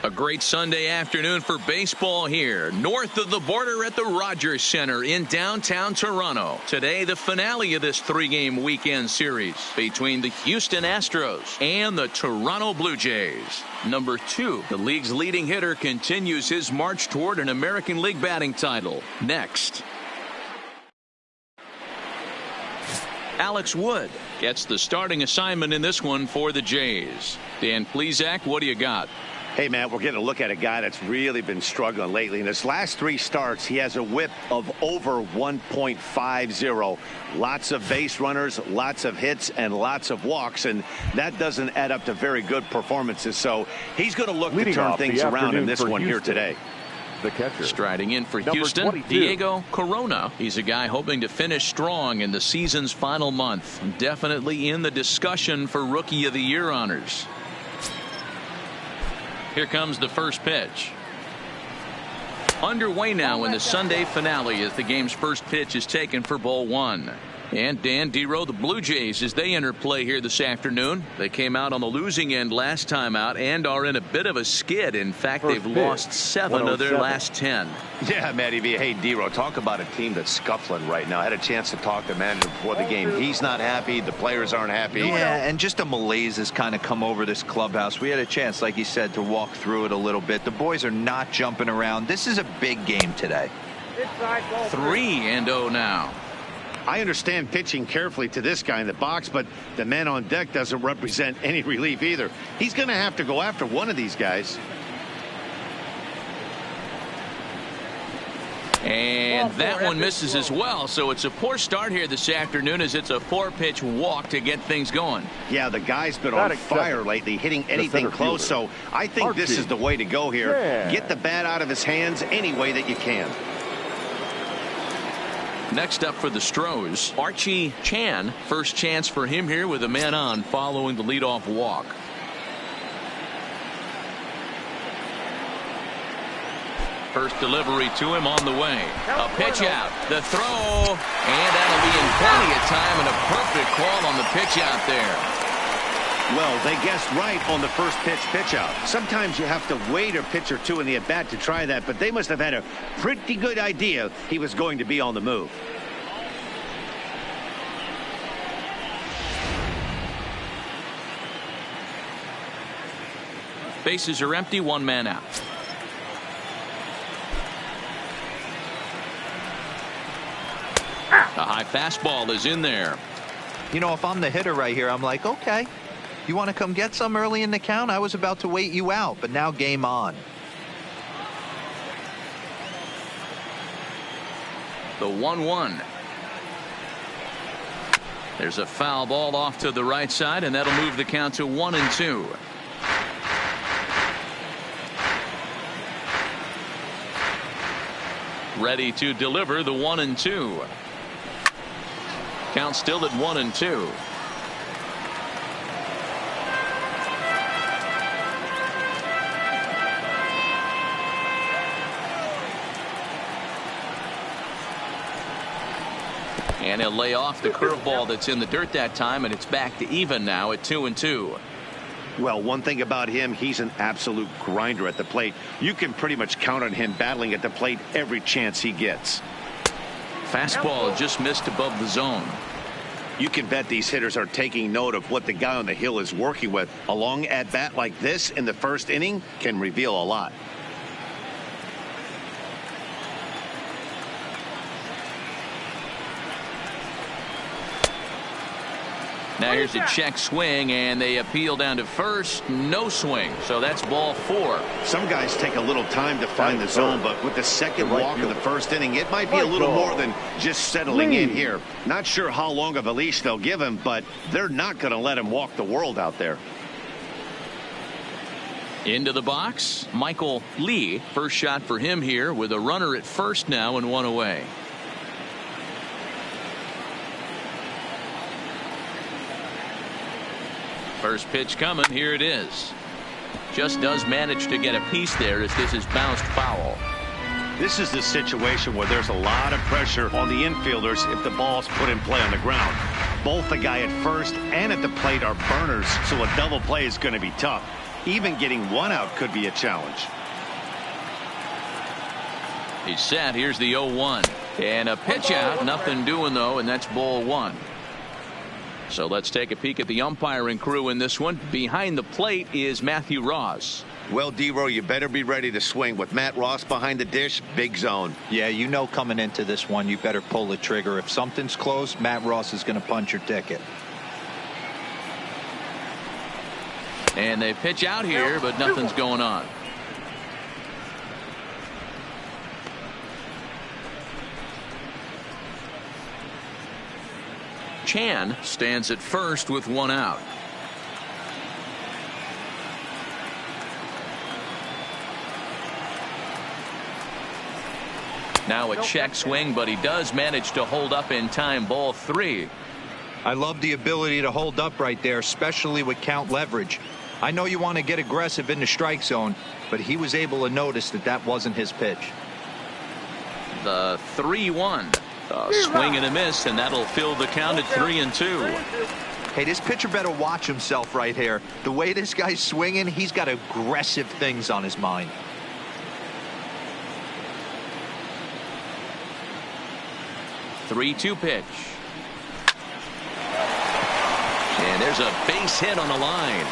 A great Sunday afternoon for baseball here north of the border at the Rogers Center in downtown Toronto. Today, the finale of this three-game weekend series between the Houston Astros and the Toronto Blue Jays. Number 2, the league's leading hitter, continues his march toward an American League batting title. Next, Alex Wood gets the starting assignment in this one for the Jays. Dan Plesac, what do you got? Hey, man, we're getting a look at a guy that's really been struggling lately. In his last 3 starts, he has a whip of over 1.50. Lots of base runners, lots of hits, and lots of walks, and that doesn't add up to very good performances. So he's going to look to turn things around in this one here today. The catcher. Striding in for Houston, 22. Diego Corona. He's a guy hoping to finish strong in the season's final month. Definitely in the discussion for Rookie of the Year honors. Here comes the first pitch. Underway now in the Sunday finale as the game's first pitch is taken for ball 1. And Dan Dero, the Blue Jays, as they enter play here this afternoon. They came out on the losing end last time out and are in a bit of a skid. In fact, they've lost 7 of their last 10. Yeah, Matty V. Hey, Dero, talk about a team that's scuffling right now. I had a chance to talk to the manager before the game. He's not happy. The players aren't happy. Yeah, and just a malaise has kind of come over this clubhouse. We had a chance, like you said, to walk through it a little bit. The boys are not jumping around. This is a big game today. 3-0 now. I understand pitching carefully to this guy in the box, but the man on deck doesn't represent any relief either. He's going to have to go after one of these guys. And that one misses as well, so it's a poor start here this afternoon as it's a 4-pitch walk to get things going. Yeah, the guy's been on fire lately, hitting anything close, so I think this is the way to go here. Get the bat out of his hands any way that you can. Next up for the Astros, Archie Chan. First chance for him here with a man on following the leadoff walk. First delivery to him on the way. A pitch out. The throw. And that'll be in plenty of time and a perfect call on the pitch out there. Well, they guessed right on the first pitch out. Sometimes you have to wait a pitch or two in the at-bat to try that, but they must have had a pretty good idea he was going to be on the move. Bases are empty, 1 man out. A high fastball is in there. You know, if I'm the hitter right here, I'm like, okay, you want to come get some early in the count? I was about to wait you out, but now game on. The 1-1. There's a foul ball off to the right side, and that'll move the count to 1-2. Ready to deliver the 1-2. Count still at 1-2. And he'll lay off the curveball that's in the dirt that time, and it's back to even now at 2-2. Well, one thing about him, he's an absolute grinder at the plate. You can pretty much count on him battling at the plate every chance he gets. Fastball just missed above the zone. You can bet these hitters are taking note of what the guy on the hill is working with. A long at bat like this in the first inning can reveal a lot. Now here's a check swing, and they appeal down to first. No swing, so that's ball 4. Some guys take a little time to find the zone, but with the second walk of the first inning, it might be a little more than just settling in here. Not sure how long of a leash they'll give him, but they're not going to let him walk the world out there. Into the box, Michael Lee. First shot for him here with a runner at first now and 1 away. First pitch coming. Here it is. Just does manage to get a piece there as this is bounced foul. This is the situation where there's a lot of pressure on the infielders if the ball's put in play on the ground. Both the guy at first and at the plate are burners, so a double play is going to be tough. Even getting one out could be a challenge. He's set. Here's the 0-1. And a pitch out. Nothing doing, though, and that's ball one. So let's take a peek at the umpiring crew in this one. Behind the plate is Matthew Ross. Well, D-Row, you better be ready to swing. With Matt Ross behind the dish, big zone. Yeah, you know coming into this one, you better pull the trigger. If something's close, Matt Ross is going to punch your ticket. And they pitch out here, but nothing's going on. Chan stands at first with one out. Now a check swing, but he does manage to hold up in time. Ball three. I love the ability to hold up right there, especially with count leverage. I know you want to get aggressive in the strike zone, but he was able to notice that that wasn't his pitch. The 3-1. A swing and a miss, and that'll fill the count at 3-2. Hey, this pitcher better watch himself right here. The way this guy's swinging, he's got aggressive things on his mind. Three-two pitch. And there's a base hit on the line.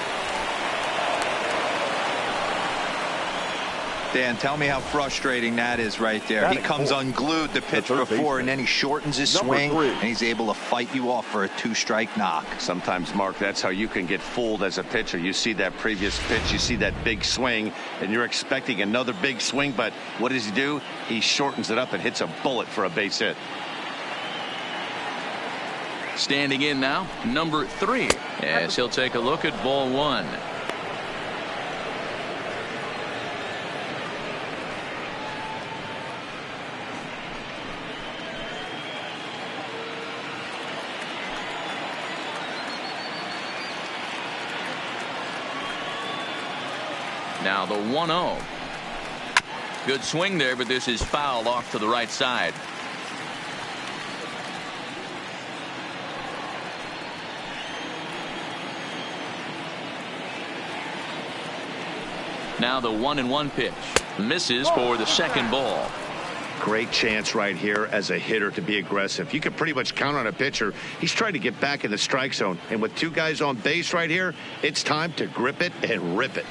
Dan, tell me how frustrating that is right there. He comes unglued the pitch before, and then he shortens his swing, and he's able to fight you off for a two-strike knock. Sometimes, Mark, that's how you can get fooled as a pitcher. You see that previous pitch, you see that big swing, and you're expecting another big swing, but what does he do? He shortens it up and hits a bullet for a base hit. Standing in now, number 3, as he'll take a look at ball one. Now the 1-0. Good swing there, but this is fouled off to the right side. Now the 1-1 pitch. Misses for the second ball. Great chance right here as a hitter to be aggressive. You can pretty much count on a pitcher. He's trying to get back in the strike zone. And with two guys on base right here, it's time to grip it and rip it.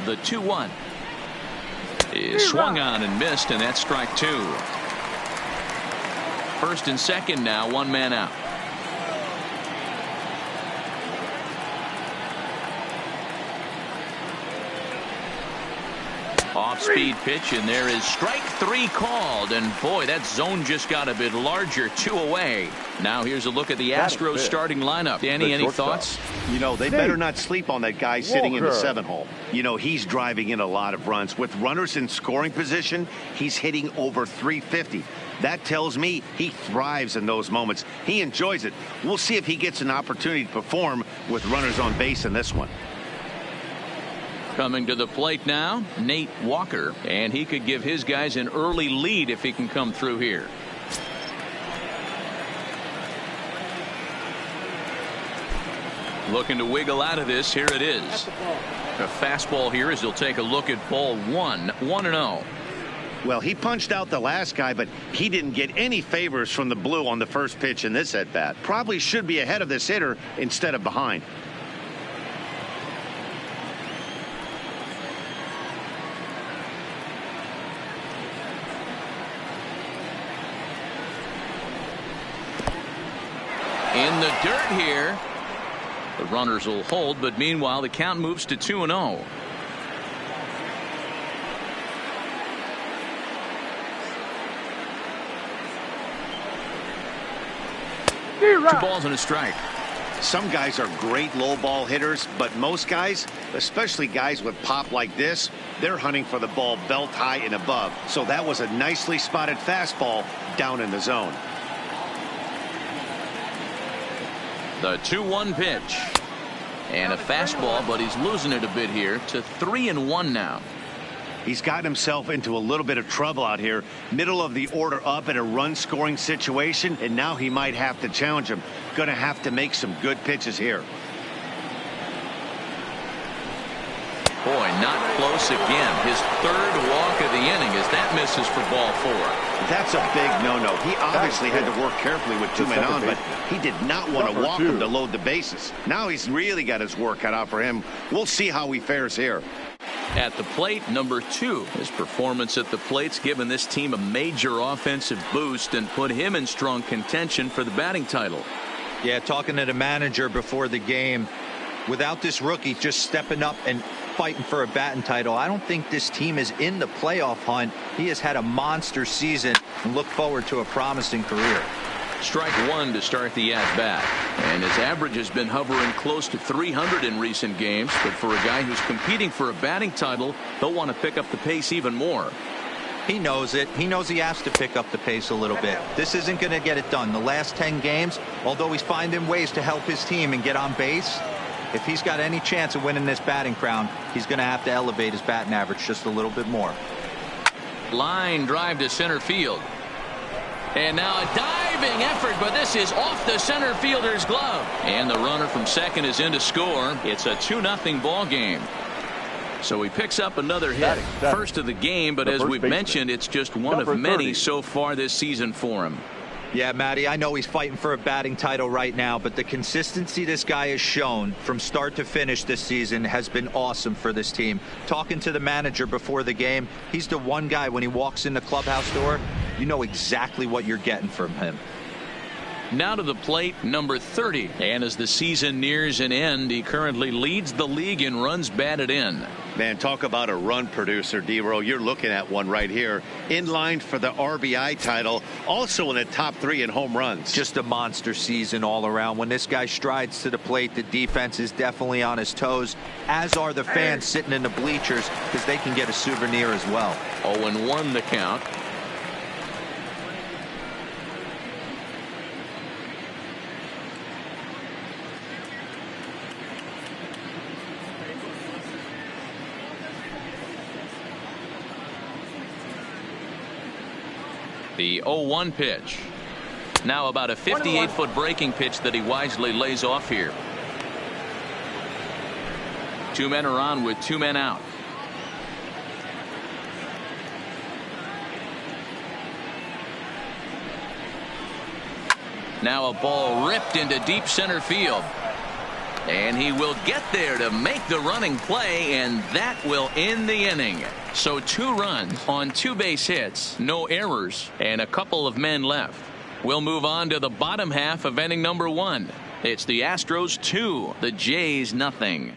The 2-1 is swung on and missed, and that's strike two. First and second now, one man out. Off-speed pitch, and there is strike three called. And boy, that zone just got a bit larger. 2 away. Now here's a look at the Astros starting lineup. Danny, any thoughts? You know, they better not sleep on that guy sitting in the 7-hole. You know, he's driving in a lot of runs. With runners in scoring position, he's hitting over 350. That tells me he thrives in those moments. He enjoys it. We'll see if he gets an opportunity to perform with runners on base in this one. Coming to the plate now, Nate Walker, and he could give his guys an early lead if he can come through here. Looking to wiggle out of this. Here it is. A fastball here as he'll take a look at ball one. 1-0. Well, he punched out the last guy, but he didn't get any favors from the blue on the first pitch in this at bat. Probably should be ahead of this hitter instead of behind. In the dirt here. The runners will hold, but meanwhile the count moves to 2-0. Two balls and a strike. Some guys are great low ball hitters, but most guys, especially guys with pop like this, they're hunting for the ball belt high and above. So that was a nicely spotted fastball down in the zone. The 2-1 pitch. And a fastball, but he's losing it a bit here to 3-1 now. He's got himself into a little bit of trouble out here. Middle of the order up in a run-scoring situation, and now he might have to challenge him. Going to have to make some good pitches here. Boy, not close again. His third walk of the inning as that misses for ball 4. That's a big no-no. He obviously had to work carefully with 2 men on, but he did not want to walk him to load the bases. Now he's really got his work cut out for him. We'll see how he fares here. At the plate, number 2. His performance at the plate's given this team a major offensive boost and put him in strong contention for the batting title. Yeah, talking to the manager before the game, without this rookie just stepping up and fighting for a batting title, I don't think this team is in the playoff hunt. He has had a monster season and look forward to a promising career. Strike 1 to start the at-bat. And his average has been hovering close to 300 in recent games. But for a guy who's competing for a batting title, he'll want to pick up the pace even more. He knows it. He knows he has to pick up the pace a little bit. This isn't going to get it done. The last 10 games, although he's finding ways to help his team and get on base, if he's got any chance of winning this batting crown, he's going to have to elevate his batting average just a little bit more. Line drive to center field. And now a diving effort, but this is off the center fielder's glove. And the runner from second is in to score. It's a 2-0 ball game. So he picks up another hit. First of the game, but as we've mentioned, it's just one of many so far this season for him. Yeah, Matty, I know he's fighting for a batting title right now, but the consistency this guy has shown from start to finish this season has been awesome for this team. Talking to the manager before the game, he's the one guy when he walks in the clubhouse door, you know exactly what you're getting from him. Now to the plate, number 30. And as the season nears an end, he currently leads the league in runs batted in. Man, talk about a run producer, D-Row. You're looking at one right here. In line for the RBI title. Also in the top 3 in home runs. Just a monster season all around. When this guy strides to the plate, the defense is definitely on his toes, as are the fans sitting in the bleachers, because they can get a souvenir as well. 0-1 the count. The 0-1 pitch. Now about a 58-foot breaking pitch that he wisely lays off here. 2 men are on with 2 men out. Now a ball ripped into deep center field. And he will get there to make the running play, and that will end the inning. So 2 runs on 2 base hits, no errors, and a couple of men left. We'll move on to the bottom half of inning number 1. It's the Astros 2, the Jays nothing.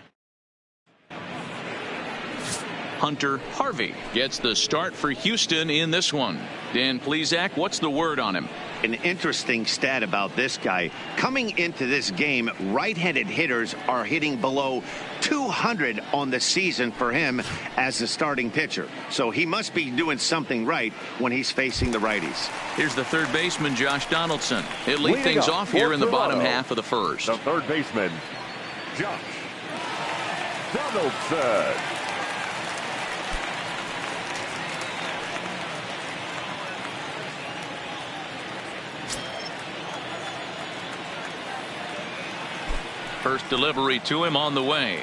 Hunter Harvey gets the start for Houston in this one. Dan Plesac, what's the word on him? An interesting stat about this guy. Coming into this game, right-handed hitters are hitting below 200 on the season for him as a starting pitcher. So he must be doing something right when he's facing the righties. Here's the third baseman, Josh Donaldson. He'll lead things off here in the bottom half of the first. The third baseman, Josh Donaldson. First delivery to him on the way.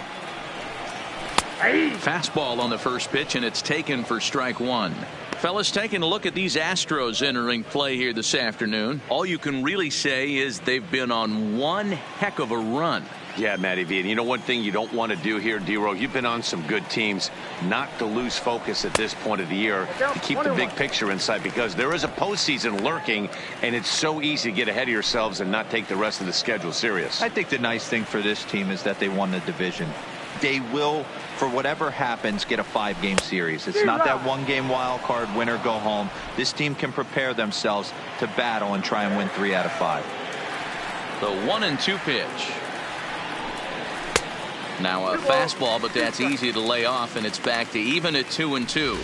Fastball on the first pitch, and it's taken for strike 1. Fellas, taking a look at these Astros entering play here this afternoon. All you can really say is they've been on one heck of a run. Yeah, Matty V. And you know one thing you don't want to do here, D-Row, you've been on some good teams, not to lose focus at this point of the year, to keep the big picture in sight, because there is a postseason lurking, and it's so easy to get ahead of yourselves and not take the rest of the schedule serious. I think the nice thing for this team is that they won the division. They will, for whatever happens, get a 5-game series. It's not that 1-game wild card, win or go home. This team can prepare themselves to battle and try and win 3 out of 5. The 1-2 pitch. Now a fastball, but that's easy to lay off, and it's back to even at 2-2.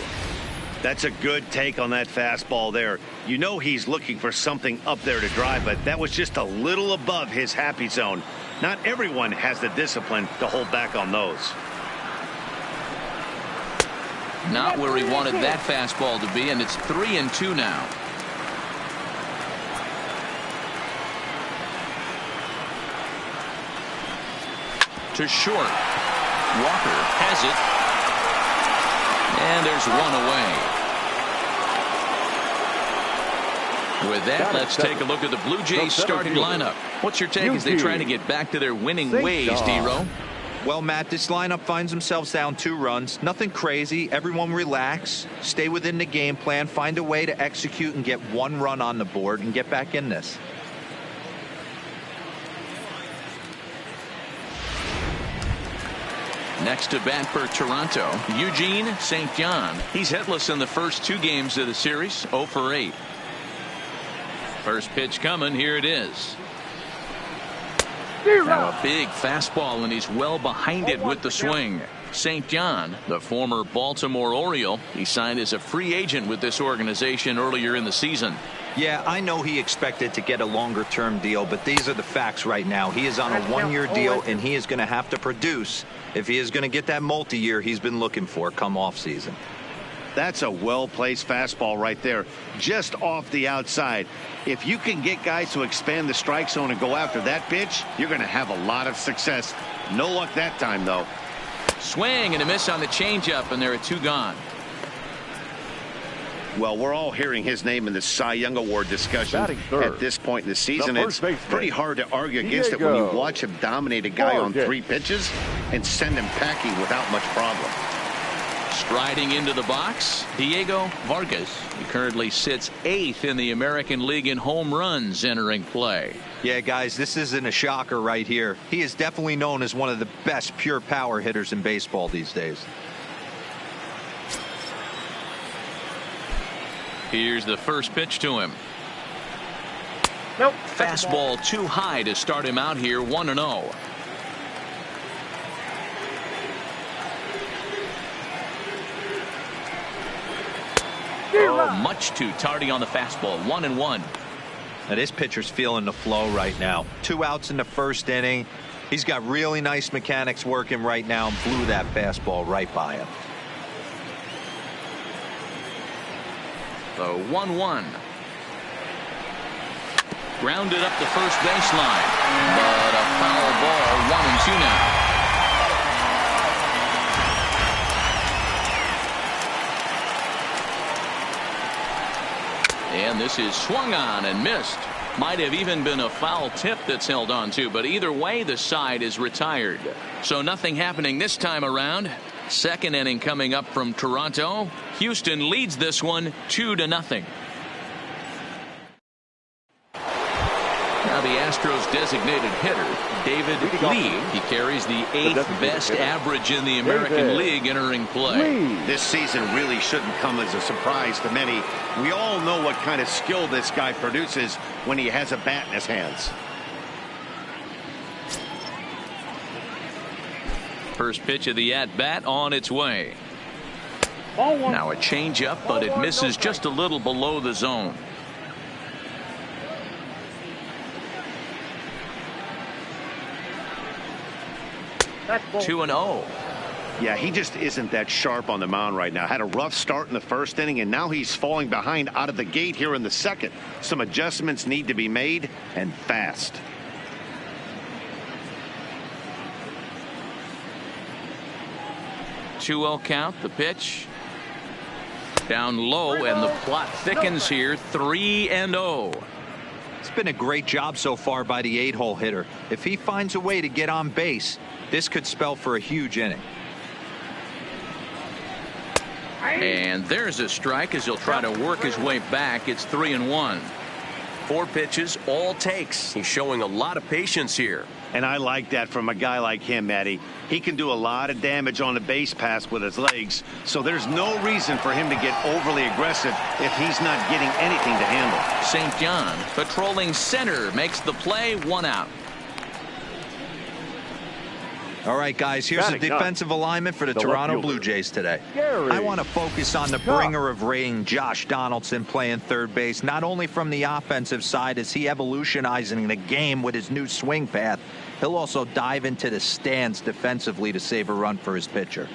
That's a good take on that fastball there. You know he's looking for something up there to drive, but that was just a little above his happy zone. Not everyone has the discipline to hold back on those. Not where he wanted that fastball to be, and it's 3-2 now. To short. Walker has it. And there's one away. With that, let's take a look at the Blue Jays starting lineup. What's your take as they try to get back to their winning ways, D-Row? Well, Matt, this lineup finds themselves down 2 runs. Nothing crazy. Everyone relax. Stay within the game plan. Find a way to execute and get 1 run on the board and get back in this. Next to bat for Toronto, Eugene St. John. He's hitless in the first 2 games of the series, 0 for 8. First pitch coming, here it is. Now a big fastball, and he's well behind it with the swing. St. John, the former Baltimore Oriole, he signed as a free agent with this organization earlier in the season. Yeah, I know he expected to get a longer-term deal, but these are the facts right now. He is on a 1-year deal, and he is going to have to produce if he is going to get that multi-year he's been looking for come off-season. That's a well-placed fastball right there, just off the outside. If you can get guys to expand the strike zone and go after that pitch, you're going to have a lot of success. No luck that time, though. Swing and a miss on the changeup, and there are 2 gone. Well, we're all hearing his name in the Cy Young Award discussion at this point in the season. It's pretty hard to argue against it when you watch him dominate a guy on 3 pitches and send him packing without much problem. Striding into the box, Diego Vargas. He currently sits 8th in the American League in home runs entering play. Yeah, guys, this isn't a shocker right here. He is definitely known as one of the best pure power hitters in baseball these days. Here's the first pitch to him. Nope. Fastball too high to start him out here, 1-0. Oh, much too tardy on the fastball, 1-1. Now this pitcher's feeling the flow right now. 2 outs in the first inning. He's got really nice mechanics working right now and blew that fastball right by him. The 1-1. Grounded up the first baseline, but a foul ball, 1-2 now. And this is swung on and missed. Might have even been a foul tip that's held on to, but either way the side is retired. So nothing happening this time around. Second inning coming up from Toronto. Houston leads this one 2-0. Now the Astros designated hitter, David Lee. He carries the 8th best average in the American League entering play. This season really shouldn't come as a surprise to many. We all know what kind of skill this guy produces when he has a bat in his hands. First pitch of the at-bat on its way. Now a changeup, but it misses just a little below the zone. 2-0. Yeah, he just isn't that sharp on the mound right now. Had a rough start in the first inning, and now he's falling behind out of the gate here in the second. Some adjustments need to be made, and fast. Two-0 count. The pitch down low, and the plot thickens here. 3-0. It's been a great job so far by the 8-hole hitter. If he finds a way to get on base, this could spell for a huge inning. And there's a strike as he'll try to work his way back. It's 3-1. 4 pitches, all takes. He's showing a lot of patience here. And I like that from a guy like him, Eddie. He can do a lot of damage on the base pass with his legs, so there's no reason for him to get overly aggressive if he's not getting anything to handle. St. John patrolling center makes the play, 1 out. All right, guys, here's the defensive alignment for the Toronto Blue Jays today. I want to focus on the bringer of rain, Josh Donaldson, playing third base, not only from the offensive side as he evolutionizing the game with his new swing path, he'll also dive into the stands defensively to save a run for his pitcher.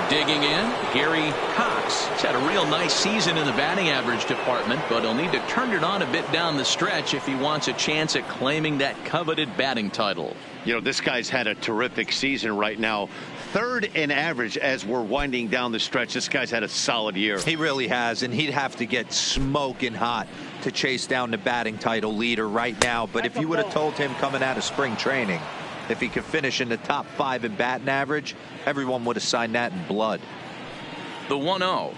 Digging in, Gary Cox. He's had a real nice season in the batting average department, but he'll need to turn it on a bit down the stretch if he wants a chance at claiming that coveted batting title. You know, this guy's had a terrific season right now. Third in average as we're winding down the stretch. This guy's had a solid year. He really has, and he'd have to get smoking hot to chase down the batting title leader right now. But if you would have told him coming out of spring training if he could finish in the top 5 in batting average, everyone would have signed that in blood. The 1-0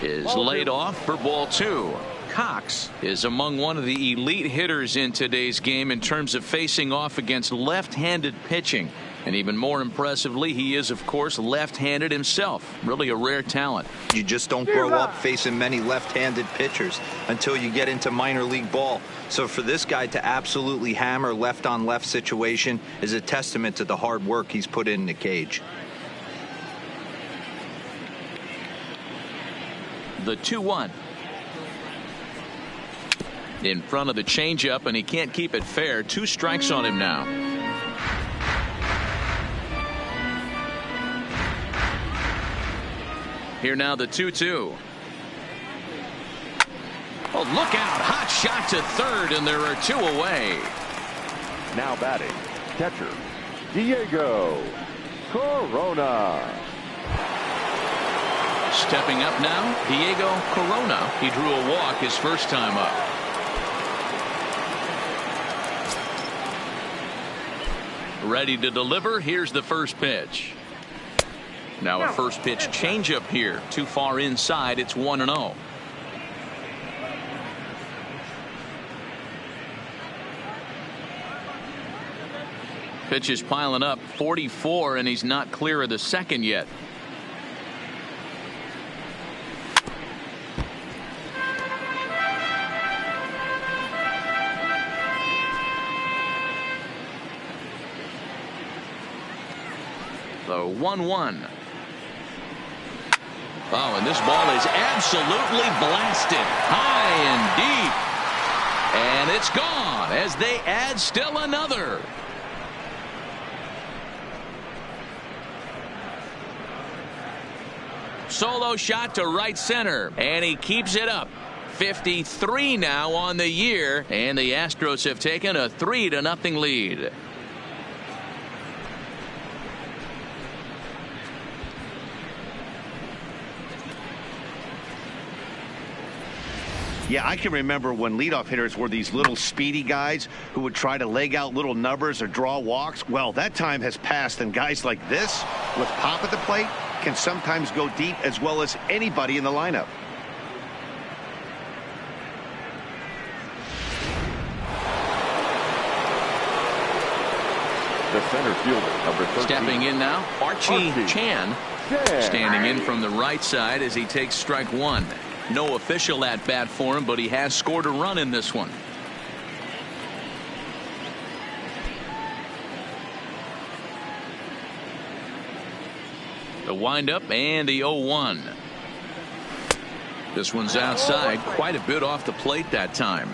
is laid off for ball 2. Cox is among one of the elite hitters in today's game in terms of facing off against left-handed pitching. And even more impressively, he is, of course, left-handed himself. Really a rare talent. You just don't grow up facing many left-handed pitchers until you get into minor league ball. So for this guy to absolutely hammer left-on-left situation is a testament to the hard work he's put in the cage. The 2-1. In front of the changeup, and he can't keep it fair. 2 strikes on him now. Here now the 2-2. Oh, look out. Hot shot to third, and there are 2 away. Now batting, catcher, Diego Corona. Stepping up now, Diego Corona. He drew a walk his first time up. Ready to deliver. Here's the first pitch. Now a first pitch changeup here. Too far inside. It's 1-0. Pitch is piling up. 44, and he's not clear of the second yet. The 1-1. Oh, and this ball is absolutely blasted high and deep. And it's gone as they add still another. Solo shot to right center, and he keeps it up. 53 now on the year, and the Astros have taken a 3-0 lead. Yeah, I can remember when leadoff hitters were these little speedy guys who would try to leg out little numbers or draw walks. Well, that time has passed, and guys like this with pop at the plate can sometimes go deep as well as anybody in the lineup. The center fielder, number 13. Stepping in now, Archie Chan, standing in from the right side as he takes strike 1. No official at bat for him, but he has scored a run in this one. The windup and the 0-1. This one's outside, quite a bit off the plate that time.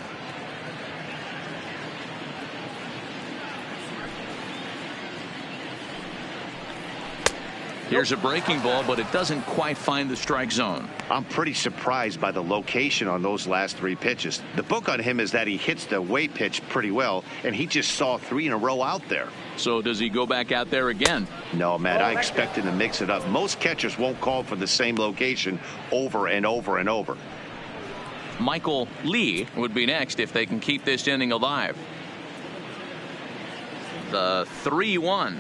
Here's a breaking ball, but it doesn't quite find the strike zone. I'm pretty surprised by the location on those last 3 pitches. The book on him is that he hits the away pitch pretty well, and he just saw 3 in a row out there. So does he go back out there again? No, Matt, I expect him to mix it up. Most catchers won't call for the same location over and over and over. Michael Lee would be next if they can keep this inning alive. The 3-1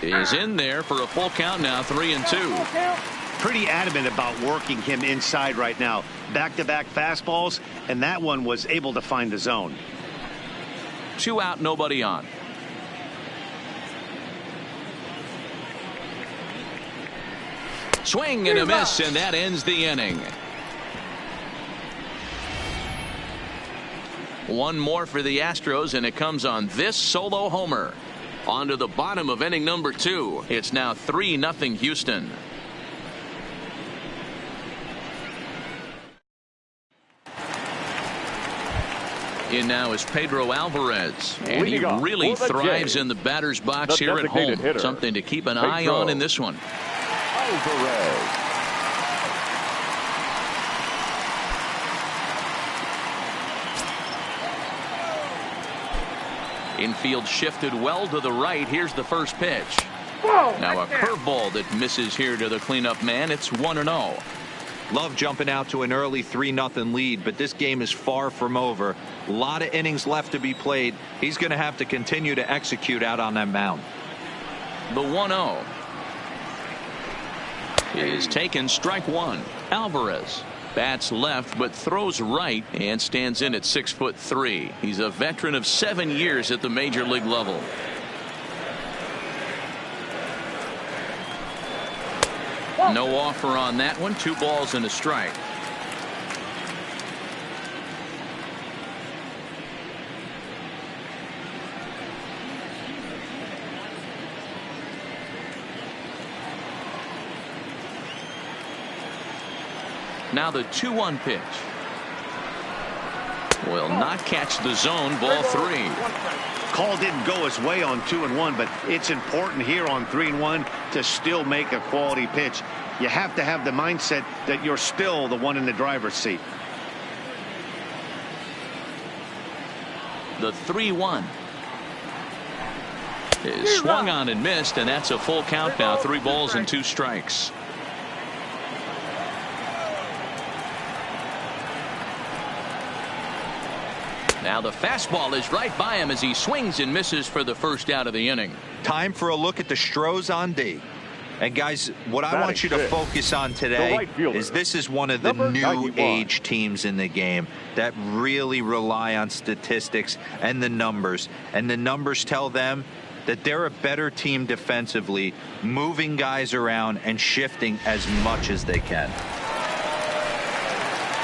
is in there for a full count now. 3-2. Pretty adamant about working him inside right now. Back-to-back fastballs, and that one was able to find the zone. 2 out, nobody on. Swing and a miss, and that ends the inning. One more for the Astros, and it comes on this solo homer. On to the bottom of inning number 2. It's now 3-0 Houston. In now is Pedro Alvarez, and he Leading off really for the thrives Jays, in the batter's box the here at home. designated hitter, Something to keep an eye Pedro on in this one. Alvarez. Infield shifted well to the right. Here's the first pitch. Whoa, Now a touchdown. curveball that misses here to the cleanup man. It's 1-0. Love jumping out to an early 3-0 lead, but this game is far from over. A lot of innings left to be played. He's going to have to continue to execute out on that mound. The 1-0 is taken, strike one. Alvarez bats left but throws right and stands in at 6'3". He's a veteran of 7 years at the major league level. No offer on that one. 2 balls and a strike. Now the 2-1 pitch. Will not catch the zone. Ball 3. Call didn't go his way on 2-1, but it's important here on 3-1 to still make a quality pitch. You have to have the mindset that you're still the one in the driver's seat. The 3-1 is swung on and missed, and that's a full count now. 3 balls and 2 strikes. Now the fastball is right by him as he swings and misses for the first out of the inning. Time for a look at the Astros on D. And guys, what I want you to focus on today is this is one of the new age teams in the game that really rely on statistics and the numbers. And the numbers tell them that they're a better team defensively, moving guys around and shifting as much as they can.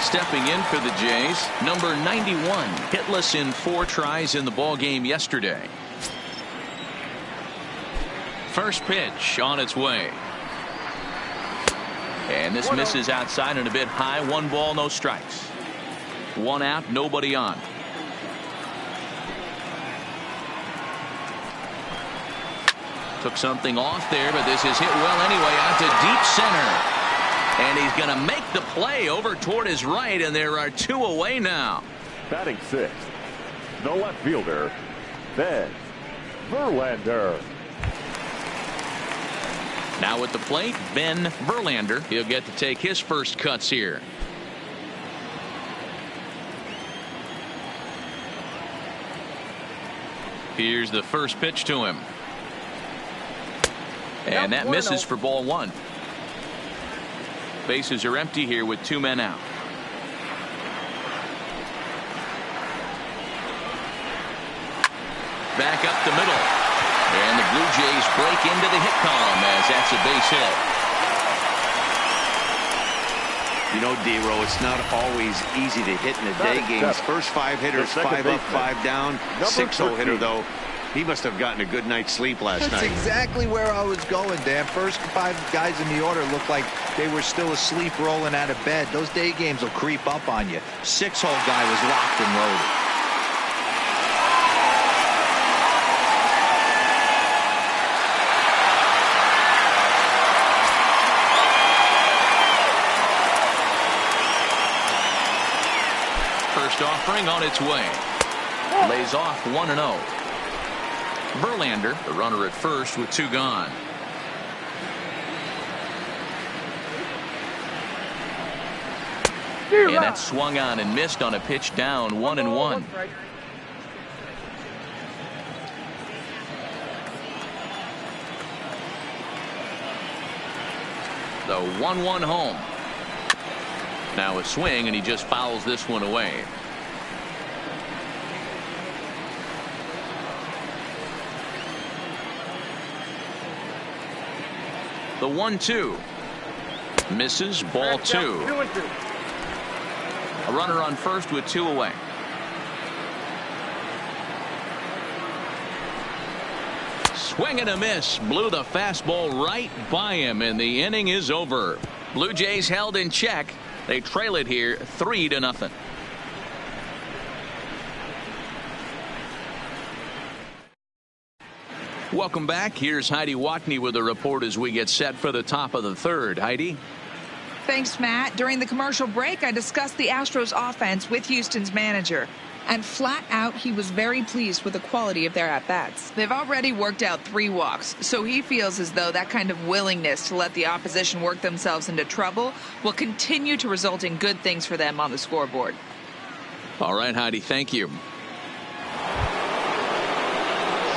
Stepping in for the Jays, number 91, hitless in 4 tries in the ball game yesterday. First pitch on its way. And this misses outside and a bit high. 1 ball, no strikes. 1 out, nobody on. Took something off there, but this is hit well anyway out to deep center. And he's going to make the play over toward his right, and there are 2 away now. Batting 6th, the left fielder, Ben Verlander. Now at the plate, Ben Verlander. He'll get to take his first cuts here. Here's the first pitch to him. And that misses for ball 1. Bases are empty here with 2 men out. Back up the middle. And the Blue Jays break into the hit column as that's a base hit. You know, D-Row, it's not always easy to hit in the day games. First 5 hitters, 5 up, 5 down. 6-0 hitter, though. He must have gotten a good night's sleep last night. That's exactly where I was going, Dan. First 5 guys in the order looked like they were still asleep rolling out of bed. Those day games will creep up on you. 6-hole guy was locked and loaded. First offering on its way. Lays off 1-0. Verlander, the runner at first with 2 gone. And that swung on and missed on a pitch down. 1-1. The 1-1 home. Now a swing, and he just fouls this one away. The 1-2 misses. Ball 2. A runner on first with 2 away. Swing and a miss. Blew the fastball right by him, and the inning is over. Blue Jays held in check. They trail it here 3-0. Welcome back. Here's Heidi Watney with a report as we get set for the top of the third. Heidi? Thanks, Matt. During the commercial break, I discussed the Astros offense with Houston's manager. And flat out, he was very pleased with the quality of their at-bats. They've already worked out 3 walks, so he feels as though that kind of willingness to let the opposition work themselves into trouble will continue to result in good things for them on the scoreboard. All right, Heidi, thank you.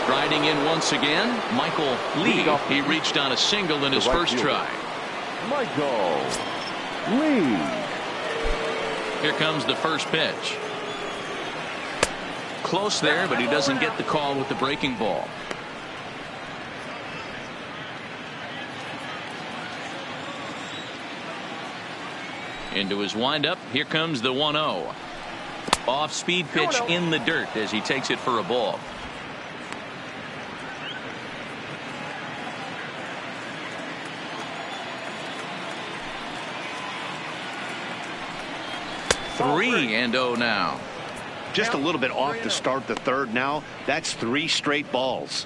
Striding in once again, Michael Lee. He reached on a single in his first try. Michael Lee. Here comes the first pitch. Close there, but he doesn't get the call with the breaking ball. Into his windup. Here comes the 1-0. Off-speed pitch in the dirt as he takes it for a ball. Three and 0 now. Just a little bit off to start the third now. That's 3 straight balls.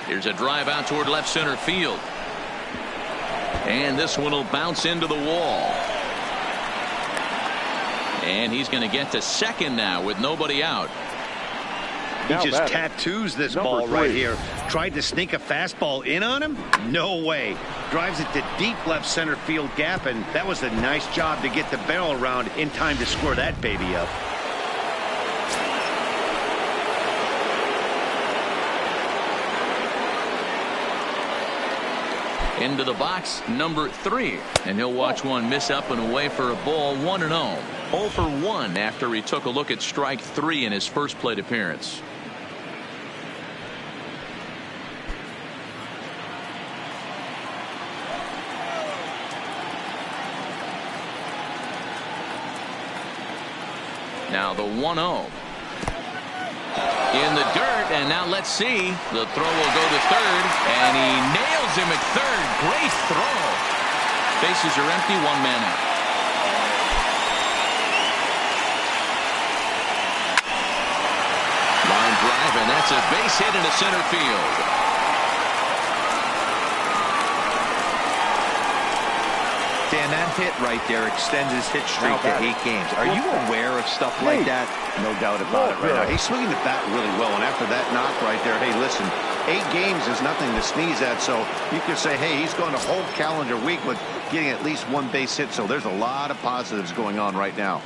Here's a drive out toward left center field. And this one will bounce into the wall. And he's going to get to second now with nobody out. He just tattoos this ball right here. Tried to sneak a fastball in on him? No way. Drives it to deep left center field gap, and that was a nice job to get the barrel around in time to score that baby up. Into the box, number 3. And he'll watch one miss up and away for a ball. 1-0. 0 for 1 after he took a look at strike 3 in his first plate appearance. Now the 1-0. In the dirt, and now let's see. The throw will go to third, and he nails him at third. Great throw. Bases are empty, 1 man out. Line drive, and that's a base hit into center field. Dan, that hit right there extends his hit streak to 8 games. Are you aware of stuff like that? No doubt about it right now. He's swinging the bat really well, and after that knock right there, hey, listen, 8 games is nothing to sneeze at, so you could say, hey, he's going a whole calendar week with getting at least 1 base hit, so there's a lot of positives going on right now.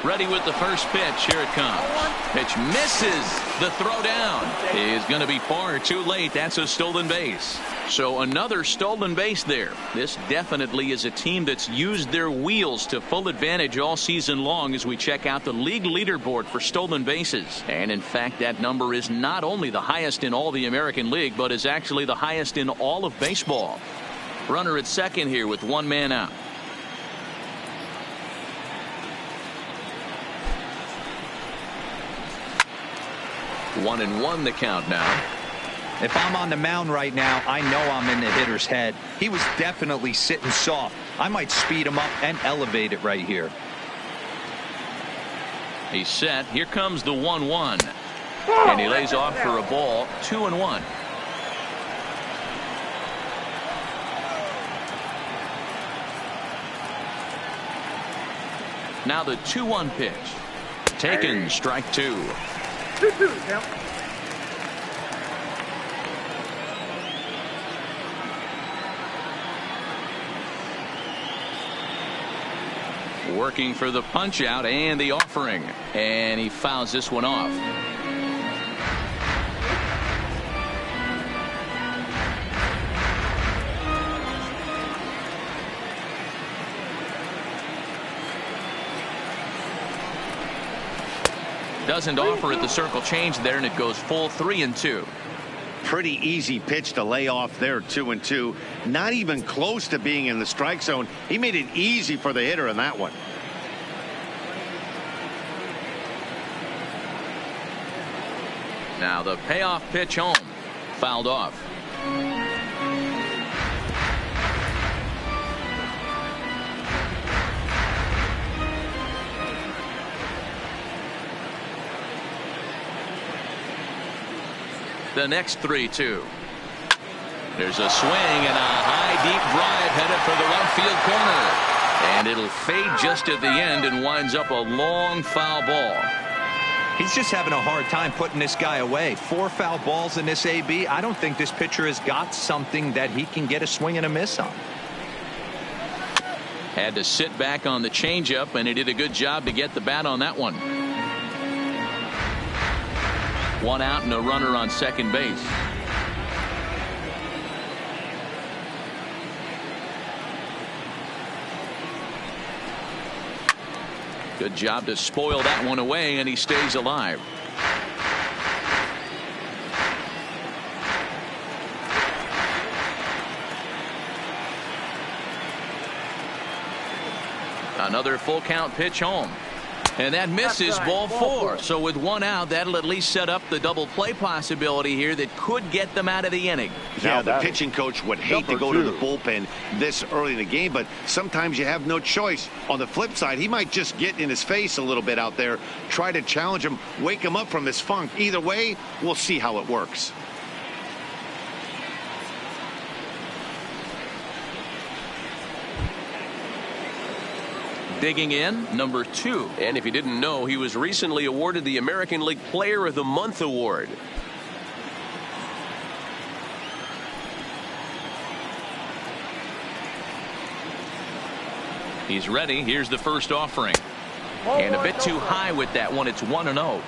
Ready with the first pitch. Here it comes. Pitch misses. The throw down is going to be far too late. That's a stolen base. So another stolen base there. This definitely is a team that's used their wheels to full advantage all season long as we check out the league leaderboard for stolen bases. And in fact, that number is not only the highest in all the American League, but is actually the highest in all of baseball. Runner at second here with 1 man out. One and 1 the count now. If I'm on the mound right now, I know I'm in the hitter's head. He was definitely sitting soft. I might speed him up and elevate it right here. He's set. Here comes the 1-1. And he lays off for a ball. 2-1. Now the 2-1 pitch. Taken, strike 2. Working for the punch out and the offering, and he fouls this one off. Doesn't offer at the circle change there, and it goes full 3-2. Pretty easy pitch to lay off there, 2-2. Not even close to being in the strike zone. He made it easy for the hitter in that one. Now the payoff pitch home. fouled off. The next 3-2. There's a swing and a high deep drive headed for the right field corner. And it'll fade just at the end and winds up a long foul ball. He's just having a hard time putting this guy away. 4 foul balls in this AB. I don't think this pitcher has got something that he can get a swing and a miss on. Had to sit back on the changeup, and he did a good job to get the bat on that one. 1 out and a runner on second base. Good job to spoil that one away, and he stays alive. Another full count pitch home. And that misses, ball 4. So with 1 out, that'll at least set up the double play possibility here that could get them out of the inning. Yeah, the pitching coach would hate to go to the bullpen this early in the game, but sometimes you have no choice. On the flip side, he might just get in his face a little bit out there, try to challenge him, wake him up from this funk. Either way, we'll see how it works. Digging in, number 2. And if you didn't know, he was recently awarded the American League Player of the Month award. He's ready. Here's the first offering. And a bit too high with that one. It's 1-0.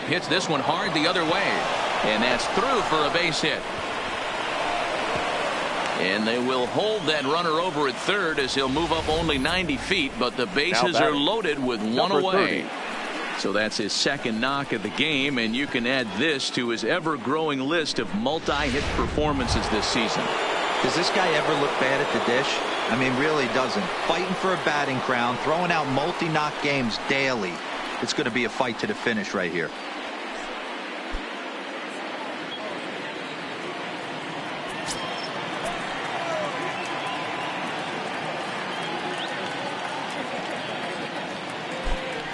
Hits this one hard the other way, and that's through for a base hit. And they will hold that runner over at third as he'll move up only 90 feet, but the bases are loaded with 1 away. 30. So that's his second knock of the game, and you can add this to his ever-growing list of multi-hit performances this season. Does this guy ever look bad at the dish? I mean, really doesn't. Fighting for a batting crown, throwing out multi-knock games daily. It's going to be a fight to the finish right here.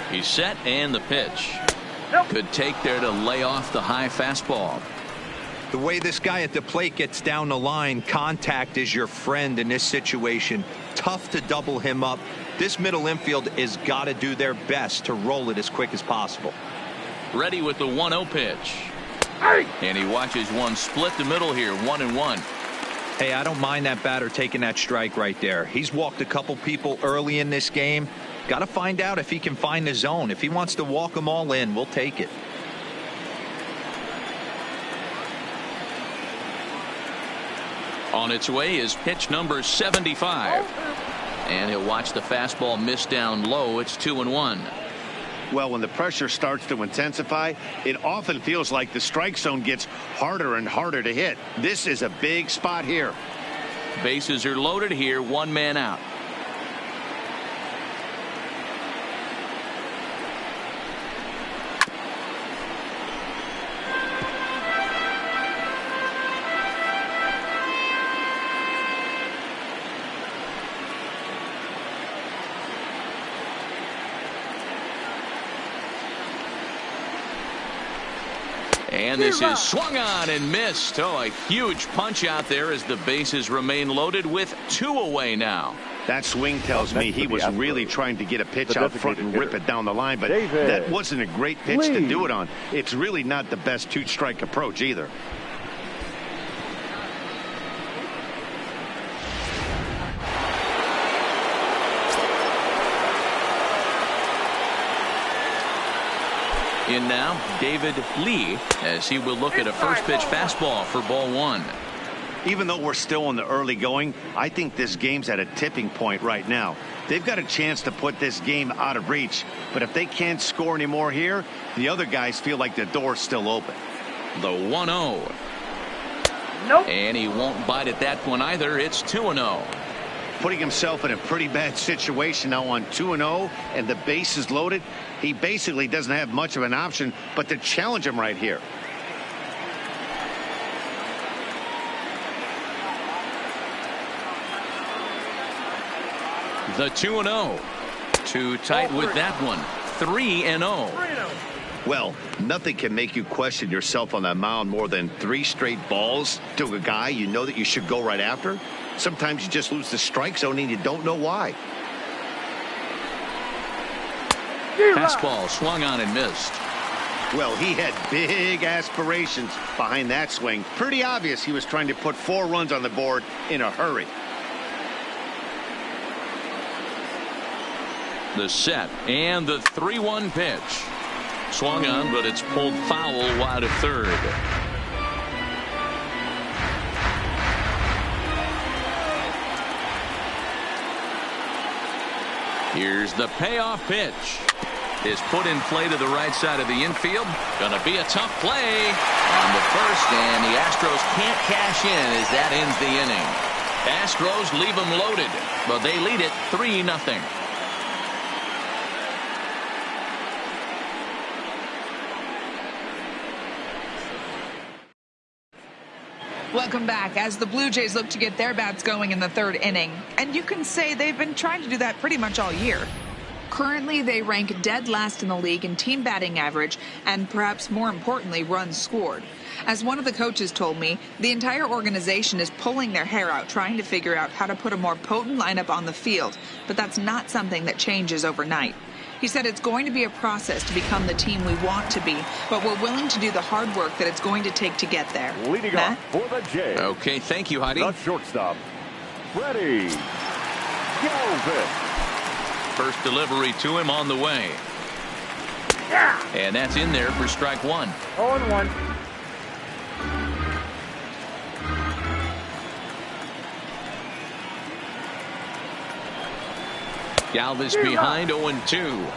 He's set, and the pitch. Good take there to lay off the high fastball. The way this guy at the plate gets down the line, contact is your friend in this situation. Tough to double him up. This middle infield has got to do their best to roll it as quick as possible. Ready with the 1-0 pitch. And he watches one split the middle here, 1-1. Hey, I don't mind that batter taking that strike right there. He's walked a couple people early in this game. Got to find out if he can find the zone. If he wants to walk them all in, we'll take it. On its way is pitch number 75. And he'll watch the fastball miss down low. It's 2-1. Well, when the pressure starts to intensify, it often feels like the strike zone gets harder and harder to hit. This is a big spot here. Bases are loaded here, 1 man out. And this is swung on and missed. Oh, a huge punch out there as the bases remain loaded with 2 away now. That swing tells me he was really trying to get a pitch out front and rip it down the line, but that wasn't a great pitch to do it on. It's really not the best 2-strike approach either. In now, David Lee, as he will look at a first pitch fastball for ball 1. Even though we're still in the early going, I think this game's at a tipping point right now. They've got a chance to put this game out of reach, but if they can't score anymore here, the other guys feel like the door's still open. The 1-0. Nope. And he won't bite at that one either. It's 2-0. Putting himself in a pretty bad situation now on 2-0, and the base is loaded. He basically doesn't have much of an option but to challenge him right here. The 2-0. Too tight with that one. 3-0. Well, nothing can make you question yourself on that mound more than 3 straight balls to a guy you know that you should go right after. Sometimes you just lose the strike zone and you don't know why. Fastball swung on and missed. Well, he had big aspirations behind that swing. Pretty obvious he was trying to put 4 runs on the board in a hurry. The set and the 3-1 pitch. Swung on, but it's pulled foul wide of third. Here's the payoff pitch. Is put in play to the right side of the infield. Gonna be a tough play on the first, and the Astros can't cash in as that ends the inning. Astros leave them loaded, but they lead it 3-0. Welcome back as the Blue Jays look to get their bats going in the 3rd inning. And you can say they've been trying to do that pretty much all year. Currently, they rank dead last in the league in team batting average and perhaps more importantly, runs scored. As one of the coaches told me, the entire organization is pulling their hair out trying to figure out how to put a more potent lineup on the field, but that's not something that changes overnight. He said it's going to be a process to become the team we want to be, but we're willing to do the hard work that it's going to take to get there. Leading Matt? off for the Jays. Okay, thank you, Heidi. The shortstop, Freddie Galvis. First delivery to him on the way. Yeah. And that's in there for strike 1. 0-1. Galvis behind 0-2.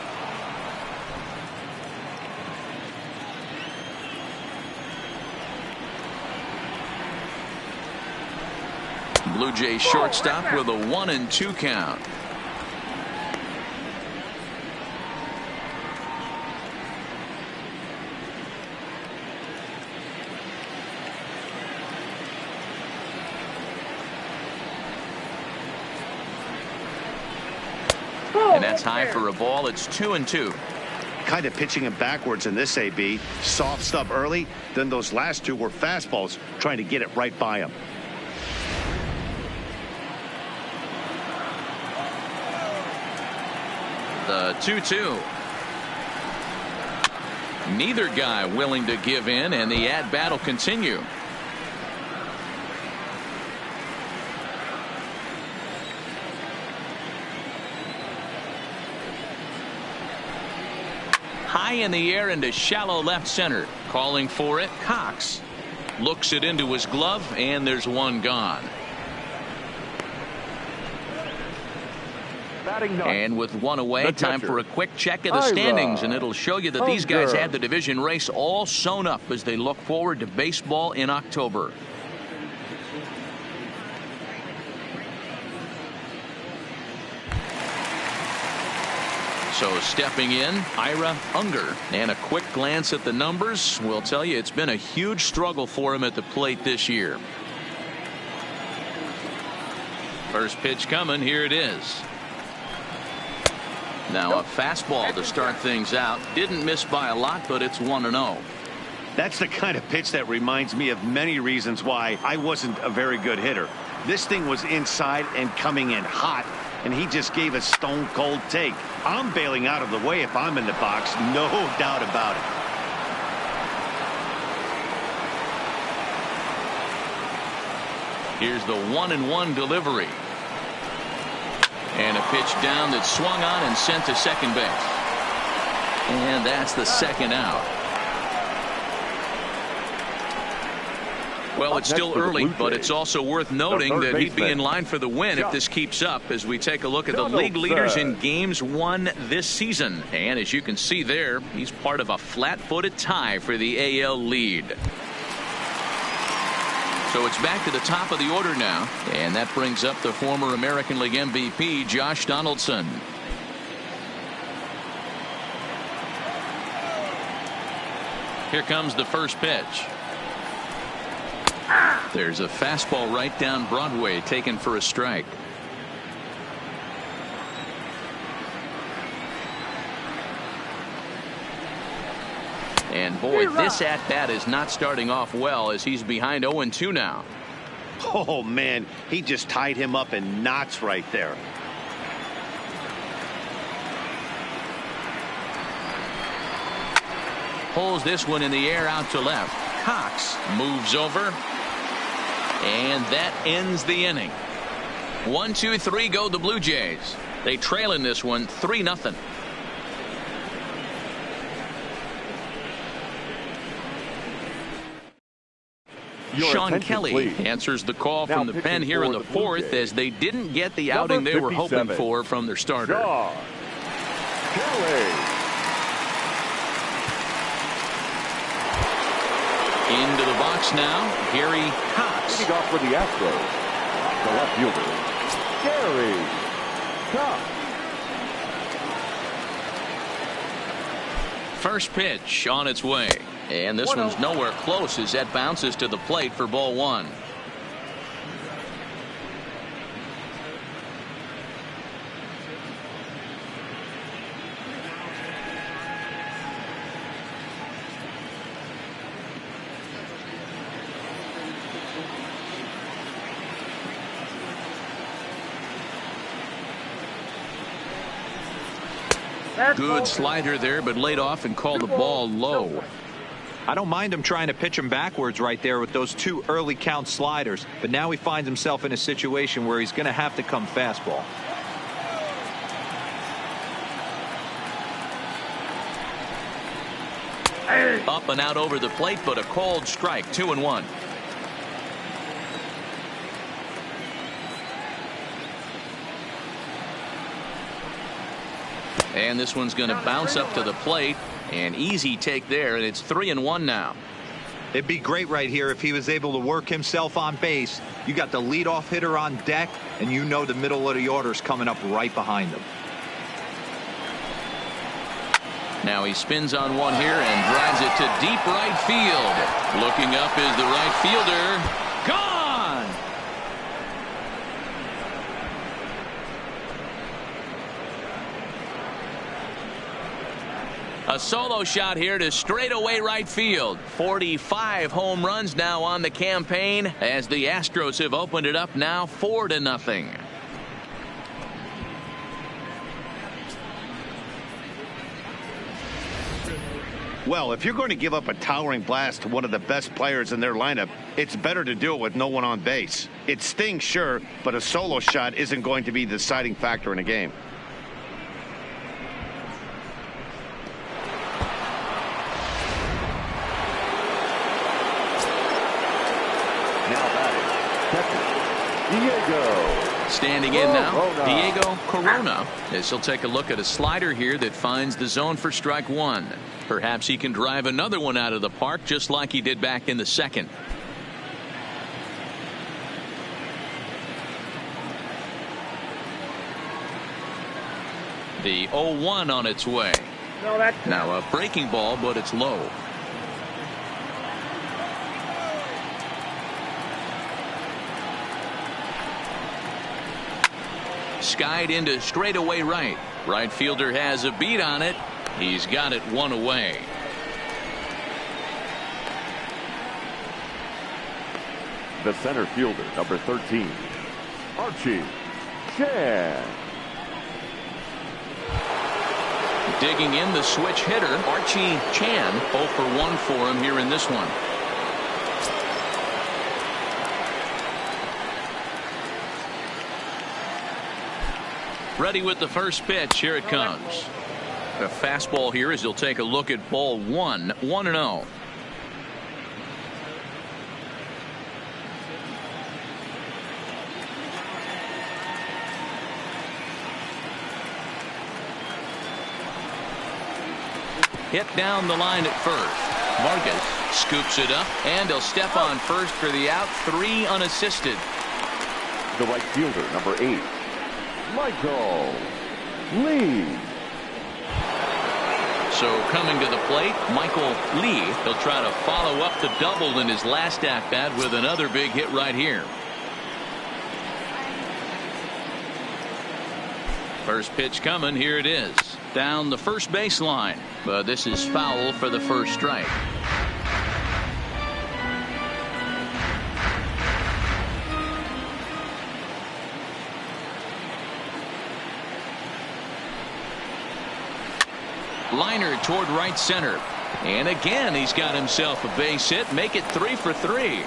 Blue Jays shortstop with a 1-2 count. And that's high for a ball. It's 2-2. Kind of pitching him backwards in this AB. Soft stuff early, then those last 2 were fastballs trying to get it right by him. The 2-2. Neither guy willing to give in, and the at-bat will continue. High in the air into shallow left center. Calling for it, Cox. Looks it into his glove, and there's one gone. And with one away, time for a quick check of the standings, and it'll show you that these guys had the division race all sewn up as they look forward to baseball in October. So stepping in, Ira Unger. And a quick glance at the numbers will tell you it's been a huge struggle for him at the plate this year. First pitch coming. Here it is. Now a fastball to start things out. Didn't miss by a lot, but it's 1-0. That's the kind of pitch that reminds me of many reasons why I wasn't a very good hitter. This thing was inside and coming in hot, and he just gave a stone cold take. I'm bailing out of the way if I'm in the box, no doubt about it. Here's the 1-1 delivery. And a pitch down that swung on and sent to second base. And that's the second out. Well, it's still early, but it's also worth noting that he'd be in line for the win if this keeps up as we take a look at the league leaders in games won this season. And as you can see there, he's part of a flat-footed tie for the AL lead. So it's back to the top of the order now, and that brings up the former American League MVP, Josh Donaldson. Here comes the first pitch. There's a fastball right down Broadway, taken for a strike. And boy, this at-bat is not starting off well, as he's behind 0-2 now. Oh, man, he just tied him up in knots right there. Pulls this one in the air out to left. Cox moves over, and that ends the inning. 1-2-3 go the Blue Jays. They trail in this one 3-0. Sean Kelly please. answers the call Now from the pen here in the fourth, as they didn't get the outing they were hoping for from their starter. Sean Kelly. Into the box now, Gary Cox. Leading off for the Astros, the left fielder, Gary Cox. First pitch on its way. And this one's nowhere close as that bounces to the plate for ball one. Good slider there, but laid off and called the ball low. I don't mind him trying to pitch him backwards right there with those two early count sliders, but now he finds himself in a situation where he's going to have to come fastball. Up and out over the plate, but a cold strike. 2-1. And this one's going to bounce up to the plate. An easy take there, and it's 3-1 now. It'd be great right here if he was able to work himself on base. You got the leadoff hitter on deck, and you know the middle of the order's coming up right behind him. Now he spins on one here and drives it to deep right field. Looking up is the right fielder. Gone! A solo shot here to straightaway right field. 45 home runs now on the campaign, as the Astros have opened it up now 4-0. Well, if you're going to give up a towering blast to one of the best players in their lineup, it's better to do it with no one on base. It stings, sure, but a solo shot isn't going to be the deciding factor in a game. Standing in now, Diego Corona, as he'll take a look at a slider here that finds the zone for strike one. Perhaps he can drive another one out of the park, just like he did back in the second. The 0-1 on its way. Now a breaking ball, but it's low. Skied into straightaway right. Right fielder has a beat on it. He's got it one away. The center fielder, number 13, Archie Chan. Digging in the switch hitter, Archie Chan. 0 for 1 for him here in this one. Ready with the first pitch. Here it comes. A fastball here as he'll take a look at ball one. 1-0. Hit down the line at first. Vargas scoops it up, and he'll step on first for the out. 3 unassisted. The right fielder, number 8, Michael Lee. So coming to the plate, Michael Lee. He'll try to follow up the double in his last at-bat with another big hit right here. First pitch coming. Here it is. Down the first baseline. But this is foul for the first strike. Liner toward right center. And again, he's got himself a base hit. Make it 3 for 3.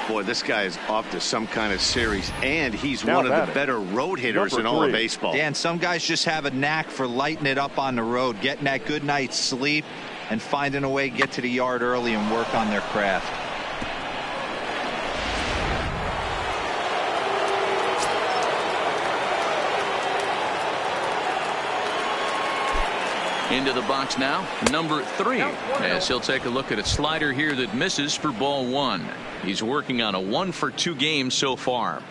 Boy, this guy is off to some kind of series, and he's Now one of the batting, better road hitters number in all of 3. baseball. Dan, some guys just have a knack for lighting it up on the road, getting that good night's sleep, and finding a way to get to the yard early and work on their craft. Into the box now, number 3, as he'll take a look at a slider here that misses for ball 1. He's working on a 1 for 2 game so far.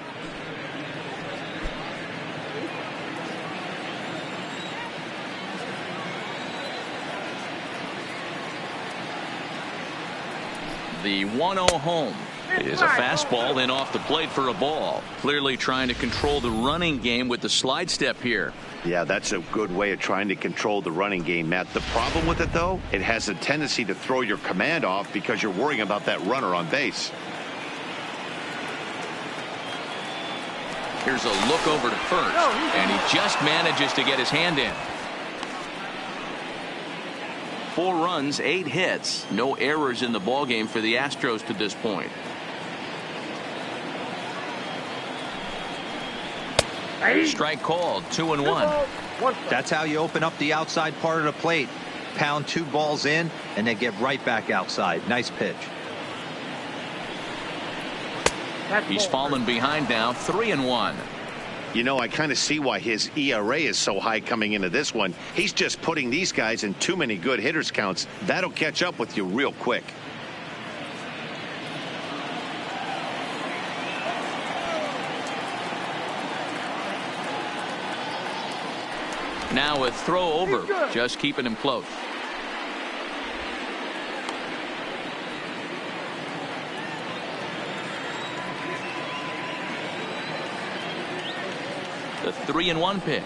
The 1-0 home is a fastball in off the plate for a ball. Clearly trying to control the running game with the slide step here. Yeah, that's a good way of trying to control the running game, Matt. The problem with it, though, it has a tendency to throw your command off because you're worrying about that runner on base. Here's a look over to first, and he just manages to get his hand in. 4 runs, 8 hits. No errors in the ballgame for the Astros to this point. Strike called. 2-1. That's how you open up the outside part of the plate. Pound 2 balls in and then get right back outside. Nice pitch. He's fallen behind now. 3-1. You know, I kind of see why his ERA is so high coming into this one. He's just putting these guys in too many good hitters counts. That'll catch up with you real quick. Now a throw over, just keeping him close. The 3-1 pitch.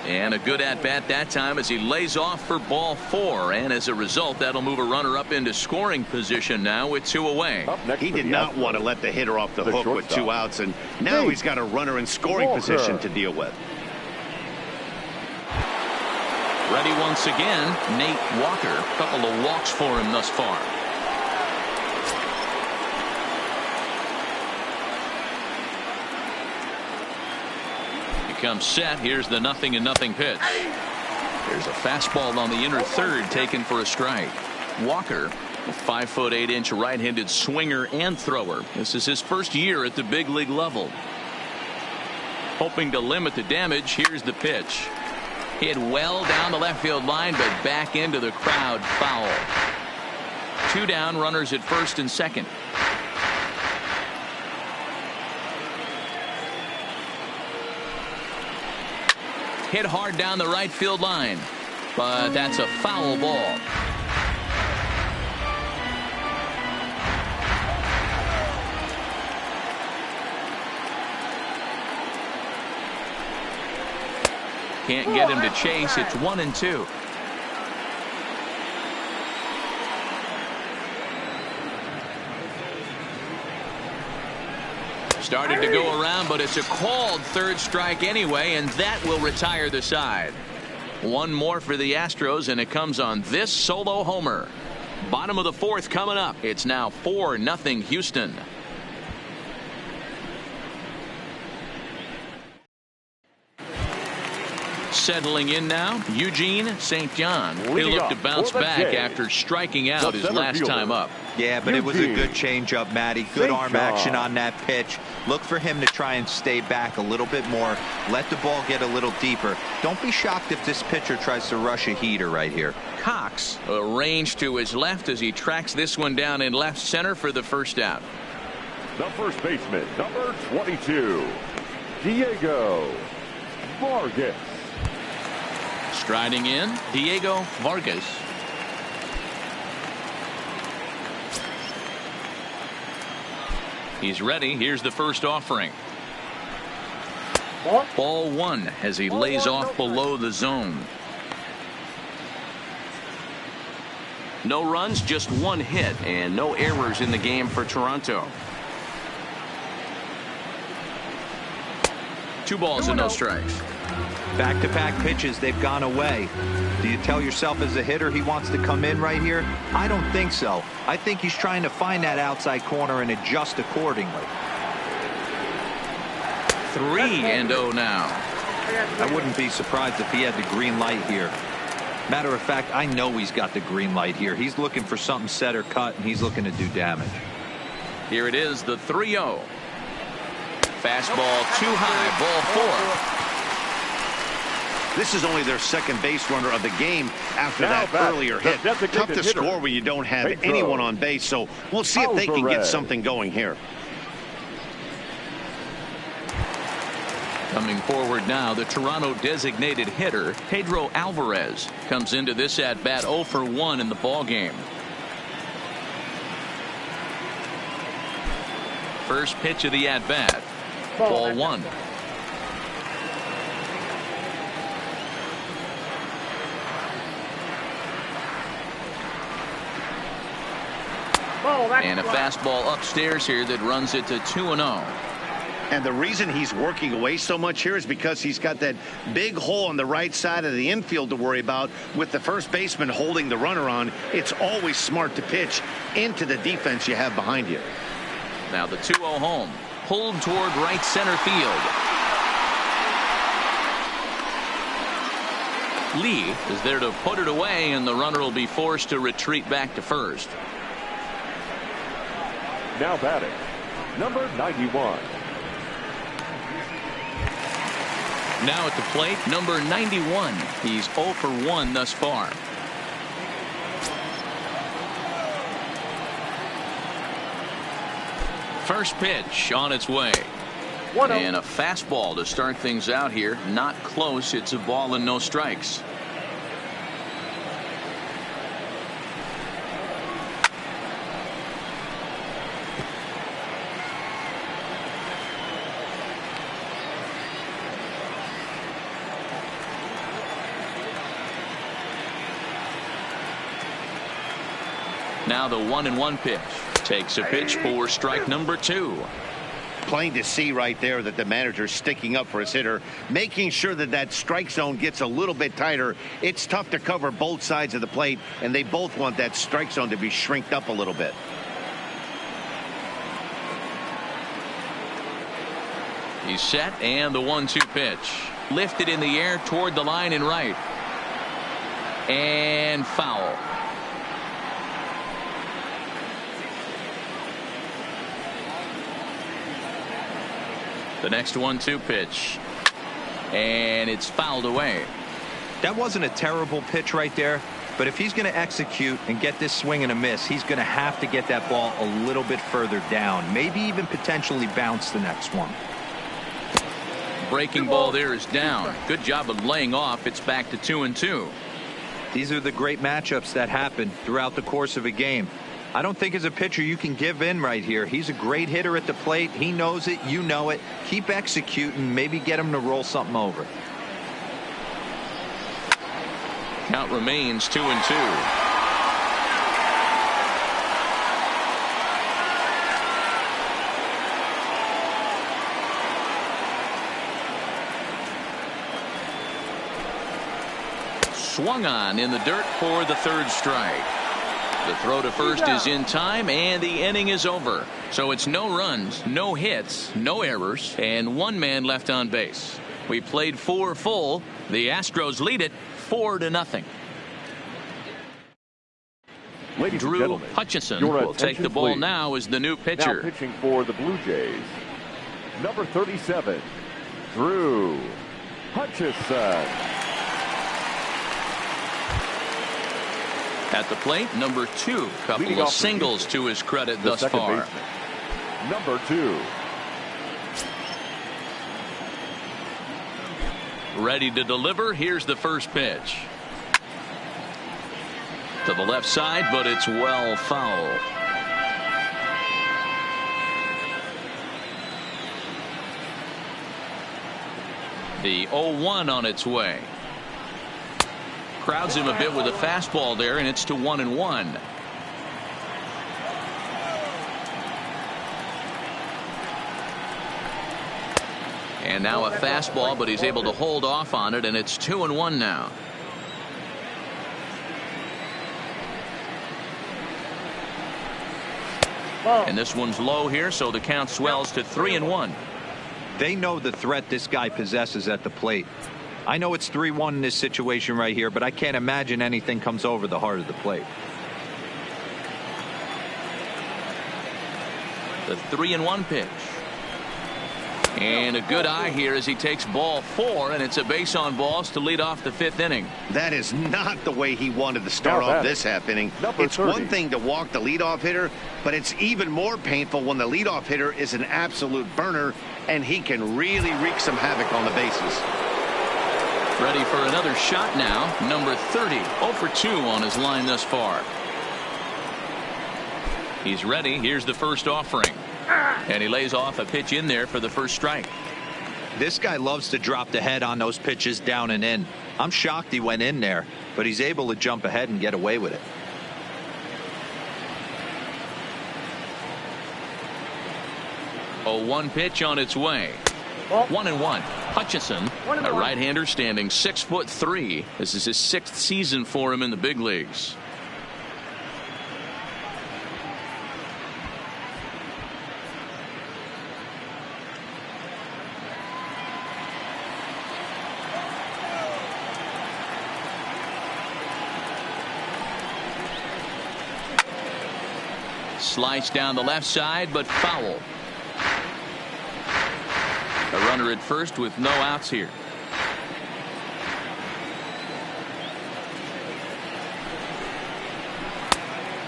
And a good at-bat that time as he lays off for ball 4. And as a result, that'll move a runner up into scoring position now with 2 away. He did not want to let the hitter off the hook with 2 outs. And now he's got a runner in scoring position to deal with. Ready once again, Nate Walker. A couple of walks for him thus far. He comes set. Here's the 0-0 pitch. There's a fastball on the inner third taken for a strike. Walker, a 5'8" right-handed swinger and thrower. This is his first year at the big league level. Hoping to limit the damage. Here's the pitch. Hit well down the left field line, but back into the crowd. Foul. 2 down, runners at first and second. Hit hard down the right field line, but that's a foul ball. Can't get him to chase. It's 1-2. Started to go around, but it's a called 3rd strike anyway, and that will retire the side. 1 more for the Astros, and it comes on this solo homer. Bottom of the 4th coming up. It's now 4-0 Houston. Settling in now, Eugene St. John. He'll look to bounce back after striking out his last time up. Yeah, but it was a good changeup, Matty. Good arm action on that pitch. Look for him to try and stay back a little bit more. Let the ball get a little deeper. Don't be shocked if this pitcher tries to rush a heater right here. Cox arranged to his left as he tracks this one down in left center for the first out. The first baseman, number 22, Diego Vargas. Striding in, Diego Vargas. He's ready. Here's the first offering. Ball one as he lays off below the zone. No runs, just one hit, and no errors in the game for Toronto. 2 balls and no strikes. Back-to-back pitches, they've gone away. Do you tell yourself as a hitter he wants to come in right here? I don't think so. I think he's trying to find that outside corner and adjust accordingly. 3-0 now. I wouldn't be surprised if he had the green light here. Matter of fact, I know he's got the green light here. He's looking for something set or cut, and he's looking to do damage. Here it is, the 3-0. Fastball too high, ball 4. This is only their second base runner of the game after that earlier hit. Tough to score when you don't have anyone on base, so we'll see if they can get something going here. Coming forward now, the Toronto designated hitter, Pedro Alvarez, comes into this at-bat 0 for 1 in the ballgame. First pitch of the at-bat. Ball 1. And a fastball upstairs here that runs it to 2-0. And the reason he's working away so much here is because he's got that big hole on the right side of the infield to worry about. With the first baseman holding the runner on, it's always smart to pitch into the defense you have behind you. Now the 2-0 home. Pulled toward right center field. Lee is there to put it away, and the runner will be forced to retreat back to first. Now batting, number 91. Now at the plate, number 91. He's 0 for 1 thus far. First pitch on its way. And a fastball to start things out here. Not close. It's a ball and no strikes. Now the 1-1 pitch. Takes a pitch for strike number 2. Plain to see right there that the manager's sticking up for his hitter, making sure that that strike zone gets a little bit tighter. It's tough to cover both sides of the plate, and they both want that strike zone to be shrinked up a little bit. He's set, and the 1-2 pitch. Lifted in the air toward the line and right. And foul. The next 1-2 pitch. And it's fouled away. That wasn't a terrible pitch right there, but if he's going to execute and get this swing and a miss, he's going to have to get that ball a little bit further down, maybe even potentially bounce the next one. Breaking ball there is down. Good job of laying off. It's back to 2-2. These are the great matchups that happen throughout the course of a game. I don't think as a pitcher you can give in right here. He's a great hitter at the plate. He knows it. You know it. Keep executing. Maybe get him to roll something over. Count remains 2-2. Swung on in the dirt for the third strike. The throw to first is in time, and the inning is over. So it's no runs, no hits, no errors, and 1 man left on base. We played 4 full. The Astros lead it 4-0. Ladies and Drew gentlemen, Hutchison your will take the attention, ball please. now as the new pitcher. Now pitching for the Blue Jays, Number 37, Drew Hutchison. At the plate, number 2. Couple of singles to his credit thus far. Baseman, number 2. Ready to deliver. Here's the first pitch. To the left side, but it's well foul. The 0-1 on its way. Crowds him a bit with a fastball there, and it's to 1-1. And now a fastball, but he's able to hold off on it, and it's 2-1 now. And this one's low here, so the count swells to 3-1. They know the threat this guy possesses at the plate. I know it's 3-1 in this situation right here, but I can't imagine anything comes over the heart of the plate. The 3-1 pitch. And a good eye here as he takes ball 4, and it's a base on balls to lead off the 5th inning. That is not the way he wanted to start off this half inning. It's 30. one thing to walk the leadoff hitter, but it's even more painful when the leadoff hitter is an absolute burner, and he can really wreak some havoc on the bases. Ready for another shot now. Number 30, 0 for 2 on his line thus far. He's ready. Here's the first offering. And he lays off a pitch in there for the first strike. This guy loves to drop the head on those pitches down and in. I'm shocked he went in there, but he's able to jump ahead and get away with it. A 1 pitch on its way. 1-1. Hutchison, a right-hander standing 6'3". This is his 6th season for him in the big leagues. Slice down the left side, but foul. A runner at first with no outs here.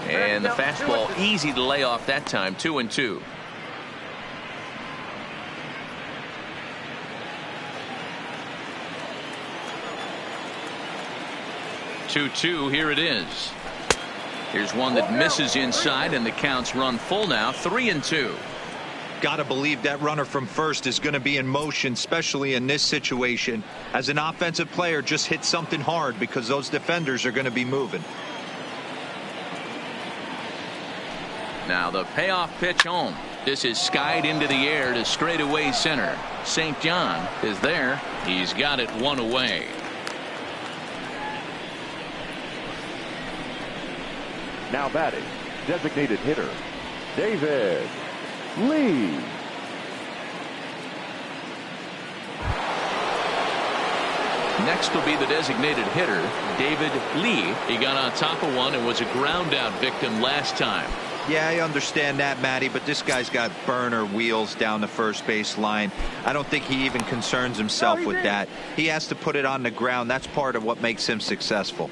And the fastball easy to lay off that time. 2-2. Here it is. Here's one that misses inside, and the count's run full now. 3-2. Gotta believe that runner from first is going to be in motion, especially in this situation. As an offensive player, just hit something hard because those defenders are going to be moving. Now the payoff pitch home. This is skied into the air to straightaway center. St. John is there. He's got it 1 away. Now batting, designated hitter, David Lee. Next will be the designated hitter, David Lee. He got on top of one and was a ground out victim last time. Yeah, I understand that, Matty, but this guy's got burner wheels down the first base line. I don't think he even concerns himself with that. He has to put it on the ground. That's part of what makes him successful.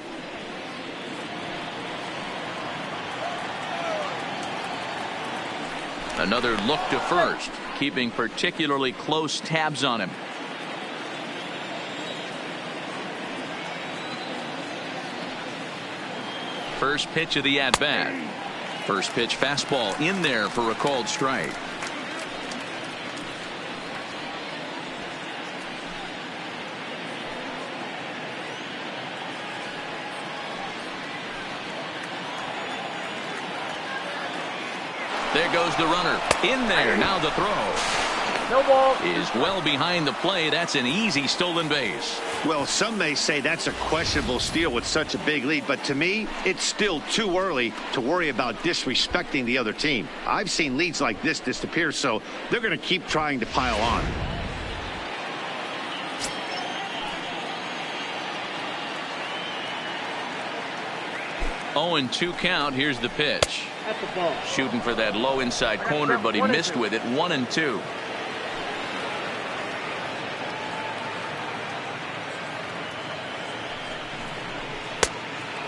Another look to first, keeping particularly close tabs on him. First pitch of the at-bat. First pitch fastball in there for a called strike. There goes the runner. In there. Now the throw. No ball. Is well behind the play. That's an easy stolen base. Well, some may say that's a questionable steal with such a big lead, but to me, it's still too early to worry about disrespecting the other team. I've seen leads like this disappear, so they're going to keep trying to pile on. Oh, and 2 count. Here's the pitch. Shooting for that low inside corner, but he missed with it. 1-2.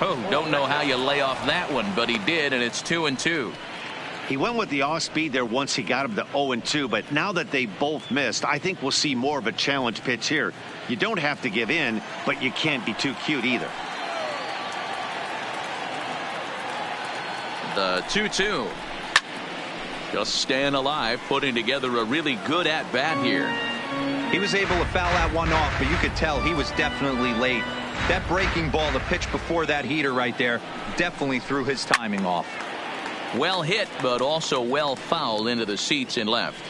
Oh, don't know how you lay off that one, but he did, and it's 2-2. He went with the off speed there once he got him to 0-2, but now that they both missed, I think we'll see more of a challenge pitch here. You don't have to give in, but you can't be too cute either. The 2-2. Just staying alive, putting together a really good at-bat here. He was able to foul that one off, but you could tell he was definitely late. That breaking ball, the pitch before that heater right there, definitely threw his timing off. Well hit, but also well fouled into the seats and left.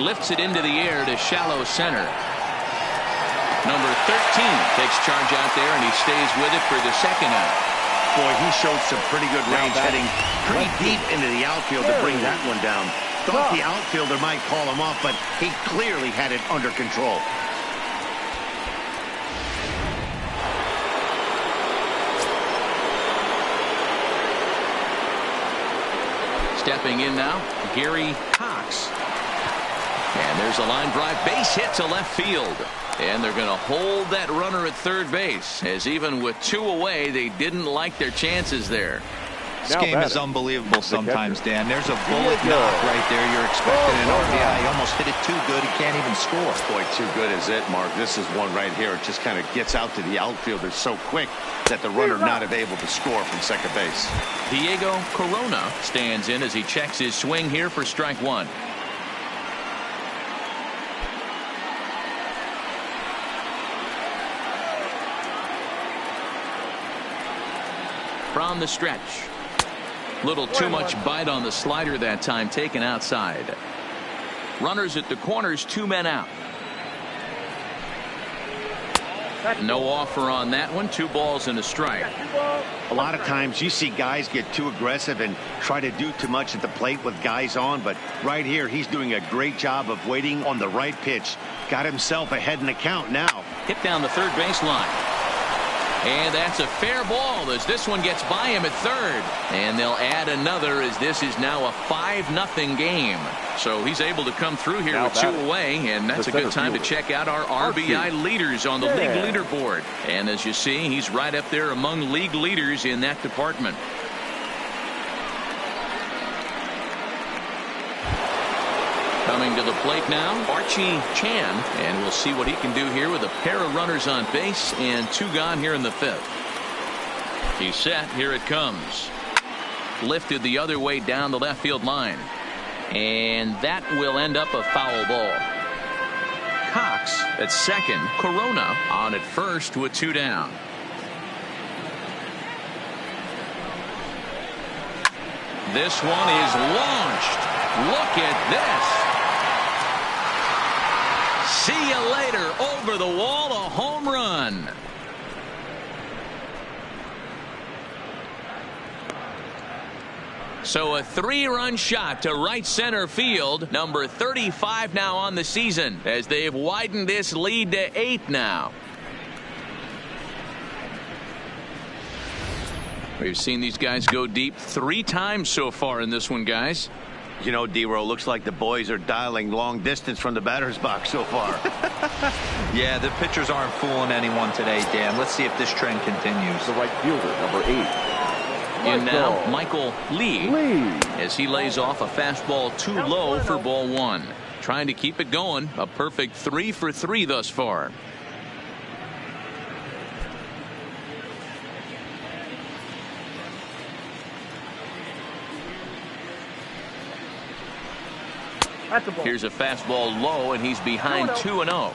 Lifts it into the air to shallow center. Number 13 takes charge out there, and he stays with it for the second out. Boy, he showed some pretty good range heading pretty deep into the outfield to bring that one down. Thought the outfielder might call him off, but he clearly had it under control. Stepping in now, Gary Cox. And there's a line drive base hit to left field. And they're going to hold that runner at third base, as even with 2 away, they didn't like their chances there. This game is unbelievable sometimes, Dan. There's a bullet knock right there. You're expecting an RBI. He almost hit it too good. He can't even score. Boy, too good is it, Mark. This is one right here. It just kind of gets out to the outfielder so quick that the runner not able to score from second base. Diego Corona stands in as he checks his swing here for strike one. From the stretch. Little too much bite on the slider that time, taken outside. Runners at the corners, 2 men out. No offer on that one. 2 balls and a strike. A lot of times you see guys get too aggressive and try to do too much at the plate with guys on, but right here he's doing a great job of waiting on the right pitch. Got himself ahead in the count now. Hit down the third baseline. And that's a fair ball as this one gets by him at third. And they'll add another as this is now a 5-0 game. So he's able to come through here with 2 away. And that's a good time to check out our RBI leaders on the league leaderboard. And as you see, he's right up there among league leaders in that department. Coming to the plate now, Archie Chan, and we'll see what he can do here with a pair of runners on base and 2 gone here in the 5th. He's set. Here it comes. Lifted the other way down the left field line, and that will end up a foul ball. Cox at second, Corona on at first with 2 down. This one is launched. Look at this. See you later. Over the wall, a home run. So a 3-run shot to right center field. Number 35 now on the season as they've widened this lead to 8 now. We've seen these guys go deep 3 times so far in this one, guys. You know, D-Row, looks like the boys are dialing long distance from the batter's box so far. Yeah, the pitchers aren't fooling anyone today, Dan. Let's see if this trend continues. The right fielder, number 8. In now, Michael Lee, as he lays off a fastball too low for ball 1. Trying to keep it going. A perfect 3 for 3 thus far. Here's a fastball low, and he's behind 2-0.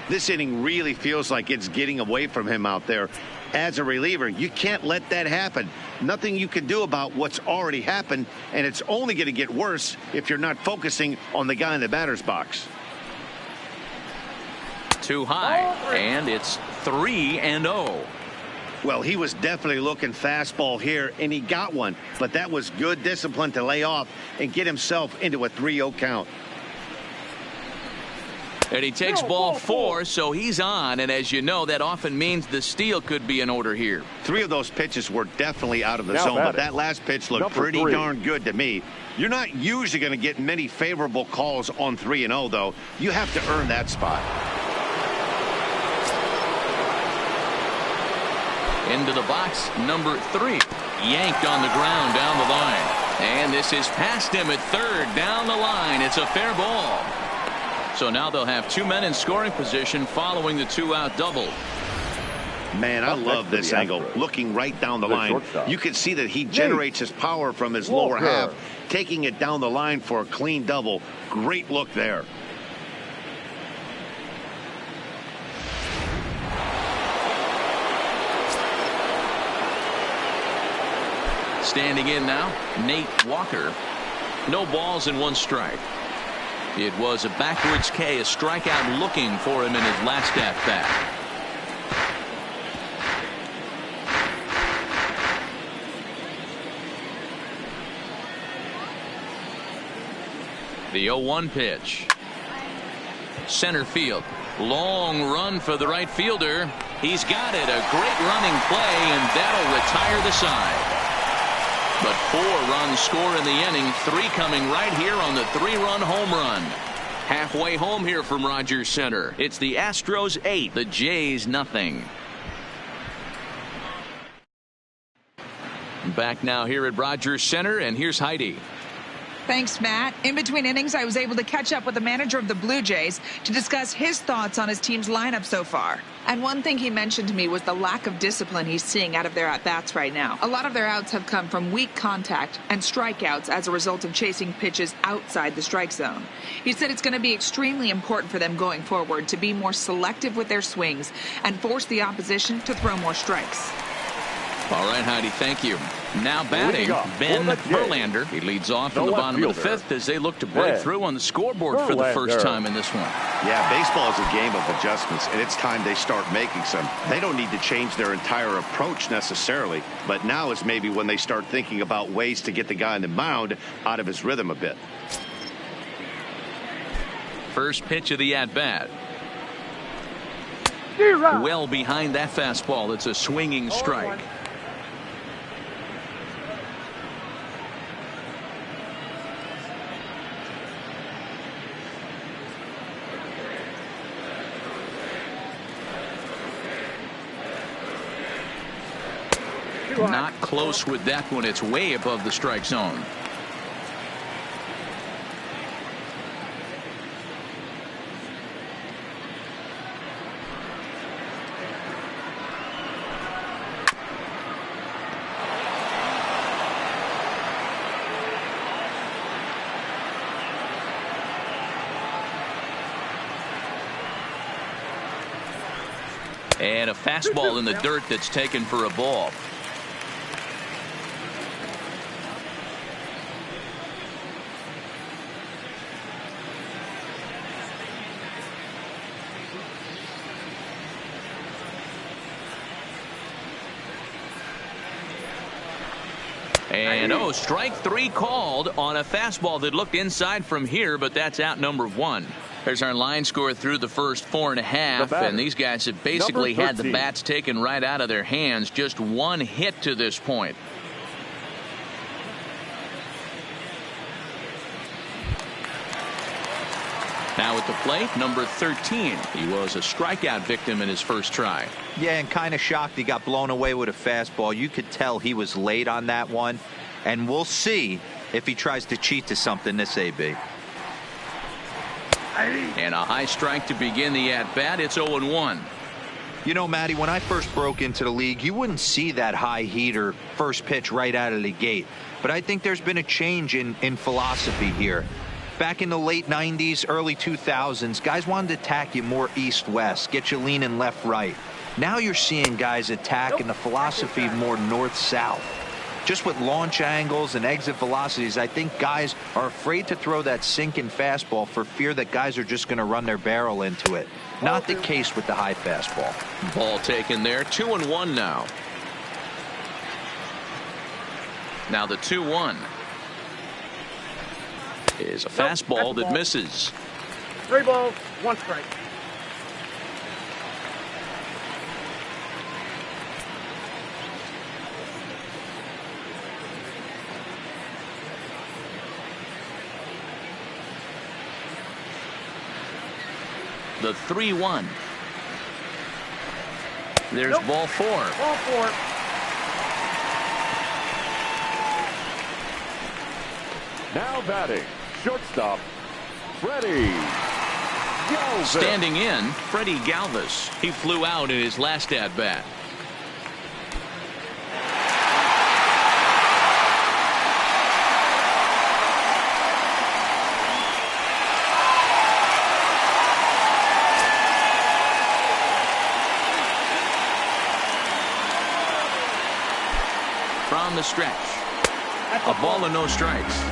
This inning really feels like it's getting away from him out there. As a reliever, you can't let that happen. Nothing you can do about what's already happened, and it's only going to get worse if you're not focusing on the guy in the batter's box. Too high, and it's 3-0. Well, he was definitely looking fastball here, and he got one. But that was good discipline to lay off and get himself into a 3-0 count. And he takes ball 4, so he's on. And as you know, that often means the steal could be in order here. 3 of those pitches were definitely out of the Now zone, batting. but that last pitch looked Number pretty 3. darn good to me. You're not usually going to get many favorable calls on 3-0, though. You have to earn that spot. Into the box, number 3. Yanked on the ground down the line. And this is past him at third down the line. It's a fair ball. So now they'll have 2 men in scoring position following the 2-out double. Man, I love this angle. Looking right down the line, you can see that he generates his power from his lower half, taking it down the line for a clean double. Great look there. Standing in now, Nate Walker. No balls and 1 strike. It was a backwards K, a strikeout looking for him in his last at-bat. The 0-1 pitch. Center field. Long run for the right fielder. He's got it. A great running play, and that'll retire the side. But 4 runs score in the inning, 3 coming right here on the 3-run home run. Halfway home here from Rogers Center. It's the Astros 8, the Jays nothing. Back now here at Rogers Center, and here's Heidi. Thanks, Matt. In between innings, I was able to catch up with the manager of the Blue Jays to discuss his thoughts on his team's lineup so far. And one thing he mentioned to me was the lack of discipline he's seeing out of their at-bats right now. A lot of their outs have come from weak contact and strikeouts as a result of chasing pitches outside the strike zone. He said it's going to be extremely important for them going forward to be more selective with their swings and force the opposition to throw more strikes. All right, Heidi, thank you. Now batting, Ben Verlander. He leads off in the bottom of the 5th as they look to break through on the scoreboard for the first time in this one. Yeah, baseball is a game of adjustments, and it's time they start making some. They don't need to change their entire approach necessarily, but now is maybe when they start thinking about ways to get the guy on the mound out of his rhythm a bit. First pitch of the at-bat. Well behind that fastball. It's a swinging strike. Not close with that one. It's way above the strike zone. And a fastball in the dirt that's taken for a ball. And strike 3 called on a fastball that looked inside from here, but that's out number 1. There's our line score through the first 4.5, and these guys have basically had the bats taken right out of their hands. Just 1 hit to this point. Now at the plate, number 13. He was a strikeout victim in his first try. Yeah, and kind of shocked he got blown away with a fastball. You could tell he was late on that one, and we'll see if he tries to cheat to something this AB. And a high strike to begin the at-bat. It's 0-1. You know, Matty, when I first broke into the league, you wouldn't see that high heater first pitch right out of the gate. But I think there's been a change in philosophy here. Back in the late 90s, early 2000s, guys wanted to attack you more east-west, get you leaning left-right. Now you're seeing guys attack in the philosophy more north-south. Just with launch angles and exit velocities, I think guys are afraid to throw that sinking fastball for fear that guys are just going to run their barrel into it. Not the case with the high fastball. Ball taken there. 2-1 now. Now the 2-1 is a fastball that misses. 3 balls, 1 strike. The 3-1. There's Nope. ball 4. Ball 4. Now batting, shortstop, Freddie Galvis. Standing in, Freddie Galvis. He flew out in his last at-bat. From the stretch. A ball and no strikes.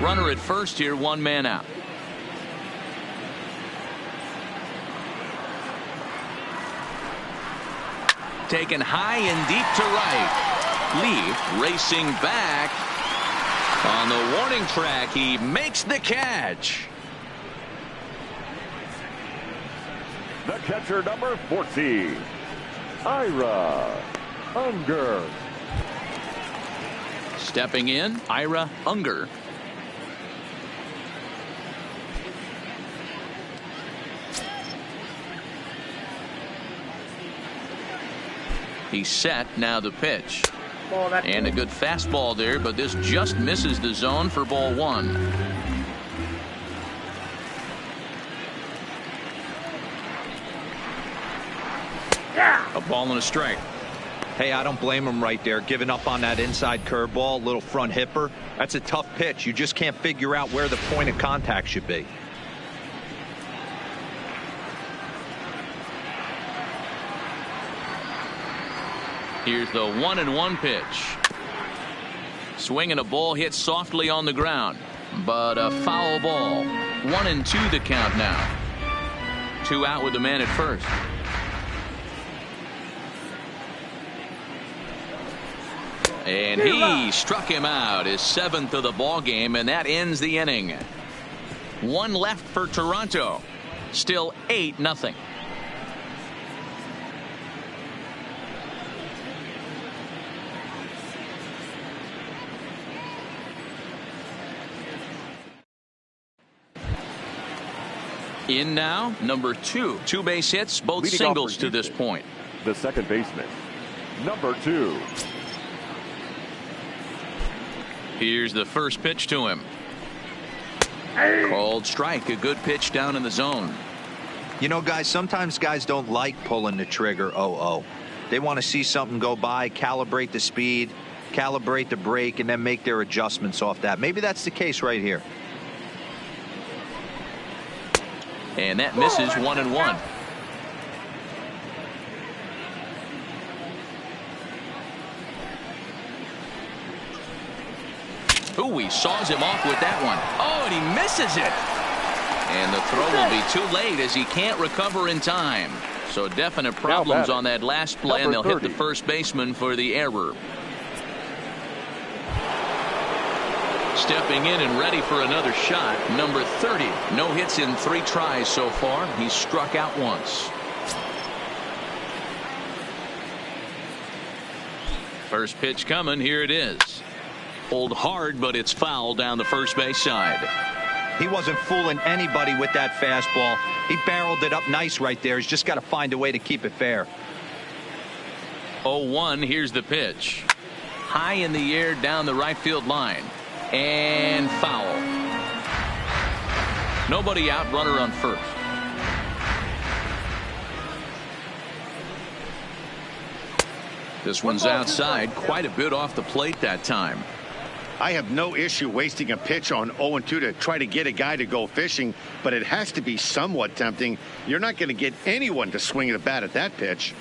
Runner at first here, 1 man out. Taken high and deep to right. Lee racing back. On the warning track, he makes the catch. The catcher, number 14, Ira Unger. Stepping in, Ira Unger. He's set, now the pitch. Ball, that's And a good fastball there, but this just misses the zone for ball 1. A ball and a strike. Hey, I don't blame him right there, giving up on that inside curveball, little front hipper. That's a tough pitch. You just can't figure out where the point of contact should be. Here's the 1-1 pitch. Swinging a ball hit softly on the ground, but a foul ball. 1-2 the count now. 2 out with the man at first. And he struck him out, his 7th of the ball game, and that ends the inning. 1 left for Toronto. Still 8-0. In now, number 2. 2 base hits, both Leading singles off for to this Houston, point. The second baseman, number 2. Here's the first pitch to him. Called strike. A good pitch down in the zone. You know, guys, sometimes guys don't like pulling the trigger 0-0. They want to see something go by, calibrate the speed, calibrate the brake, and then make their adjustments off that. Maybe that's the case right here. And that misses 1-1. Ooh, he saws him off with that one. Oh, and he misses it. And the throw will be too late as he can't recover in time. So definite problems on that last play, and they'll hit the first baseman for the error. Stepping in and ready for another shot, number 30. No hits in 3 tries so far. He's struck out once. First pitch coming. Here it is. Pulled hard, but it's foul down the first base side. He wasn't fooling anybody with that fastball. He barreled it up nice right there. He's just got to find a way to keep it fair. 0-1. Here's the pitch. High in the air down the right field line. And foul. Nobody out, runner on first. This one's outside, quite a bit off the plate that time. I have no issue wasting a pitch on 0-2 to try to get a guy to go fishing, but it has to be somewhat tempting. You're not going to get anyone to swing the bat at that pitch.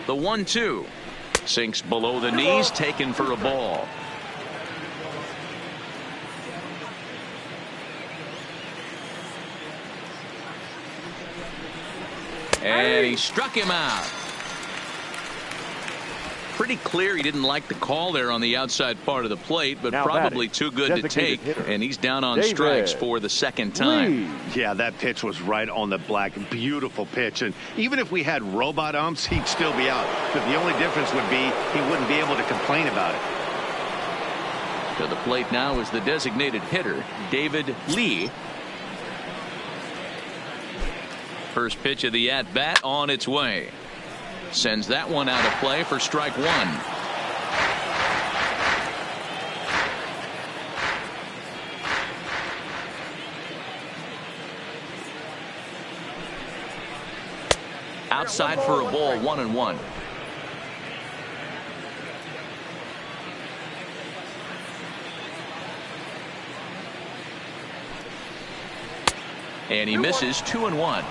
The 1-2 sinks below the knees, taken for a ball. And he struck him out. pretty clear he didn't like the call there on the outside part of the plate, but Now probably batting, too good to take, hitter, and he's down on David strikes for the second time. Yeah, that pitch was right on the black. Beautiful pitch, and even if we had robot umps, he'd still be out. But the only difference would be he wouldn't be able to complain about it. To the plate now is the designated hitter, David Lee. First pitch of the at-bat on its way. Sends that one out of play for strike one. Outside for a ball, 1-1. And he misses 2-1.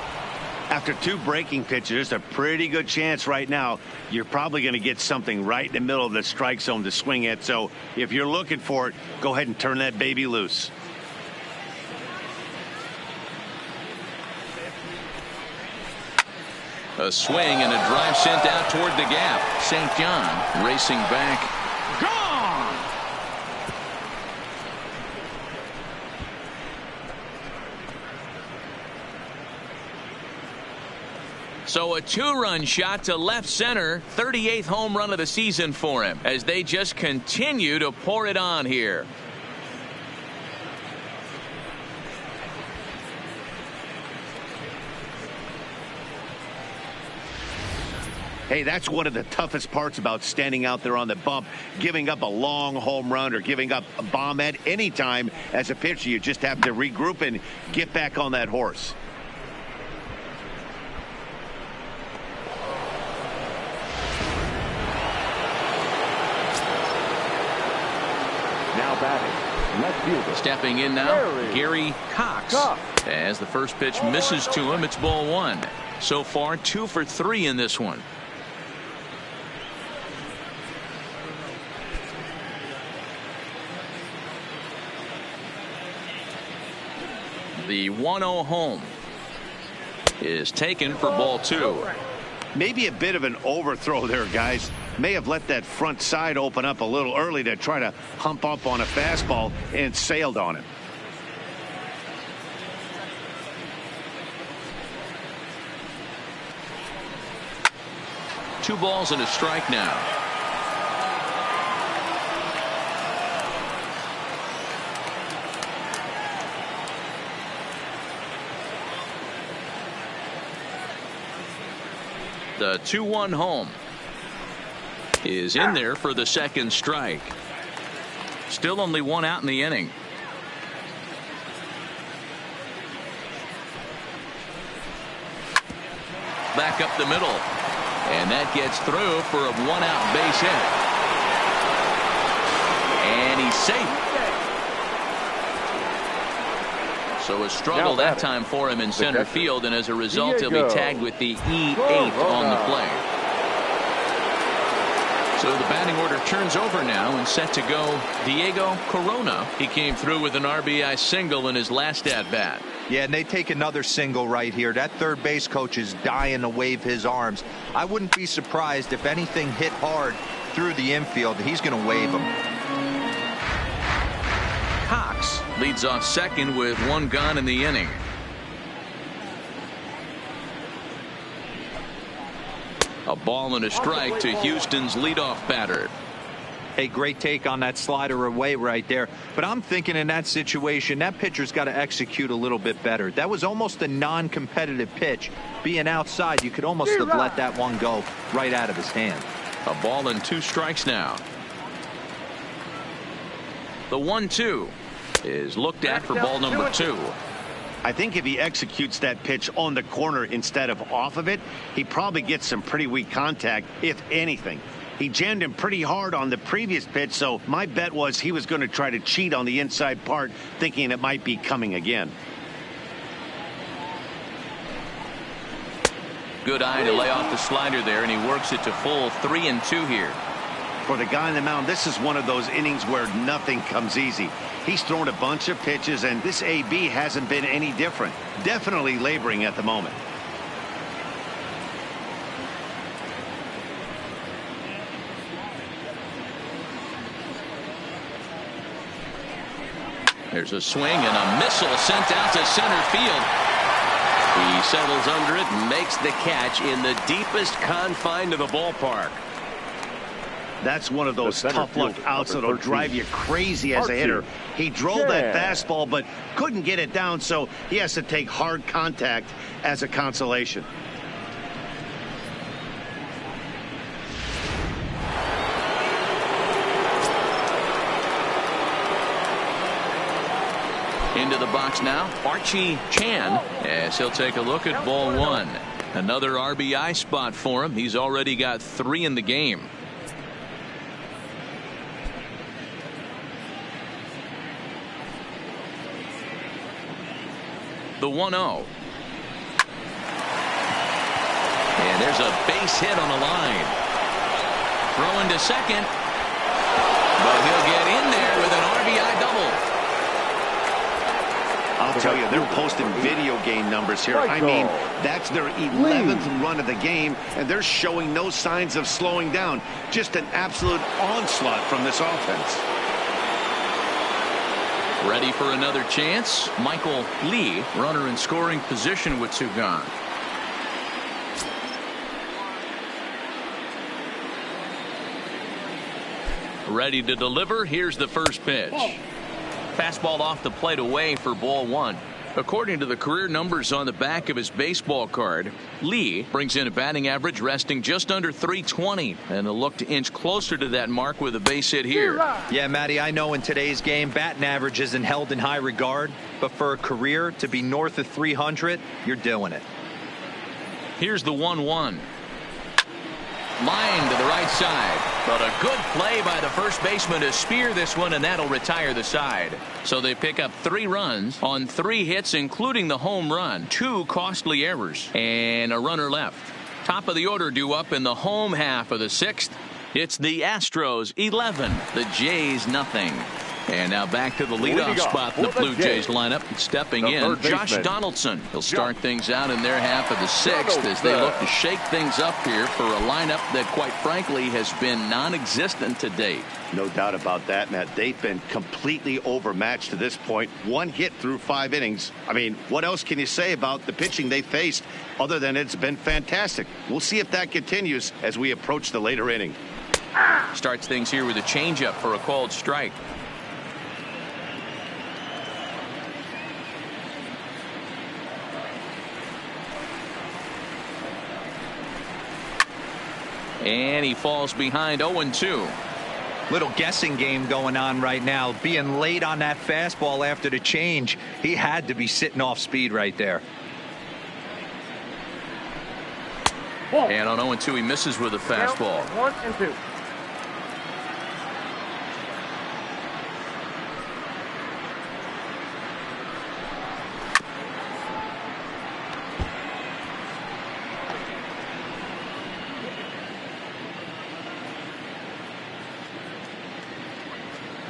After two breaking pitches, a pretty good chance right now you're probably going to get something right in the middle of the strike zone to swing at. So if you're looking for it, go ahead and turn that baby loose. A swing and a drive sent out toward the gap. St. John racing back. Gone! So a two-run shot to left center. 38th home run of the season for him as they just continue to pour it on here. Hey, that's one of the toughest parts about standing out there on the bump. Giving up a long home run or giving up a bomb at any time as a pitcher. You just have to regroup and get back on that horse. Now batting, left fielder. Stepping in now, Gary Cox. As the first pitch misses to him, it's ball one. So far, 2 for 3 in this one. The 1-0 home is taken for ball two. Maybe a bit of an overthrow there, guys. May have let that front side open up a little early to try to hump up on a fastball and sailed on it. Two balls and a strike now. The 2-1 home is in there for the second strike. Still only one out in the inning. Back up the middle. And that gets through for a one-out base hit. And he's safe. So a struggle that time for him in center field, and as a result he'll be tagged with the E8 on the play. So the batting order turns over now and set to go Diego Corona. He came through with an RBI single in his last at-bat. Yeah, and they take another single right here. That third base coach is dying to wave his arms. I wouldn't be surprised if anything hit hard through the infield. He's going to wave them. Cox leads off second with one gone in the inning. A ball and a strike to Houston's leadoff batter. Hey, great take on that slider away right there. But I'm thinking in that situation, that pitcher's got to execute a little bit better. That was almost a non-competitive pitch. Being outside, you could almost have let that one go right out of his hand. A ball and 2 strikes now. The 1-2 is looked at for ball number 2. I think if he executes that pitch on the corner instead of off of it, he probably gets some pretty weak contact, if anything. He jammed him pretty hard on the previous pitch, so my bet was he was going to try to cheat on the inside part, thinking it might be coming again. Good eye to lay off the slider there, and he works it to full 3-2 here. For the guy on the mound, this is one of those innings where nothing comes easy. He's thrown a bunch of pitches, and this AB hasn't been any different. Definitely laboring at the moment. There's a swing and a missile sent out to center field. He settles under it and makes the catch in the deepest confine of the ballpark. That's one of those tough luck outs that'll drive you crazy as a hitter. He drove that fastball but couldn't get it down, so he has to take hard contact as a consolation. Into the box now, Archie Chan, as he'll take a look at ball one. Another RBI spot for him. He's already got 3 in the game. The 1-0. And there's a base hit on the line. Throwing to second. But he'll get in there with an RBI double. I'll tell you, they're posting video game numbers here. I mean, that's their 11th run of the game, and they're showing no signs of slowing down. Just an absolute onslaught from this offense. Ready for another chance. Michael Lee, runner in scoring position with 2 gone. Ready to deliver. Here's the first pitch. Fastball off the plate away for ball 1. According to the career numbers on the back of his baseball card, Lee brings in a batting average resting just under .320, and will look to inch closer to that mark with a base hit here. Yeah, Matty, I know in today's game batting average isn't held in high regard, but for a career to be north of 300, you're doing it. Here's the 1-1. Line to the right side, but a good play by the first baseman to spear this one, and that'll retire the side. So they pick up 3 runs on 3 hits, including the home run, 2 costly errors, and a runner left. Top of the order due up in the home half of the 6th. It's the Astros 11, the Jays nothing. And now back to the leadoff spot in the Blue Jays lineup. Stepping in, Josh Donaldson. He'll start things out in their half of the 6th as they look to shake things up here for a lineup that, quite frankly, has been non-existent to date. No doubt about that, Matt. They've been completely overmatched to this point. 1 hit through 5 innings. I mean, what else can you say about the pitching they faced other than it's been fantastic? We'll see if that continues as we approach the later inning. Starts things here with a changeup for a called strike. And he falls behind 0-2. Little guessing game going on right now. Being late on that fastball after the change, he had to be sitting off speed right there. And on 0-2, he misses with a fastball. 1-2.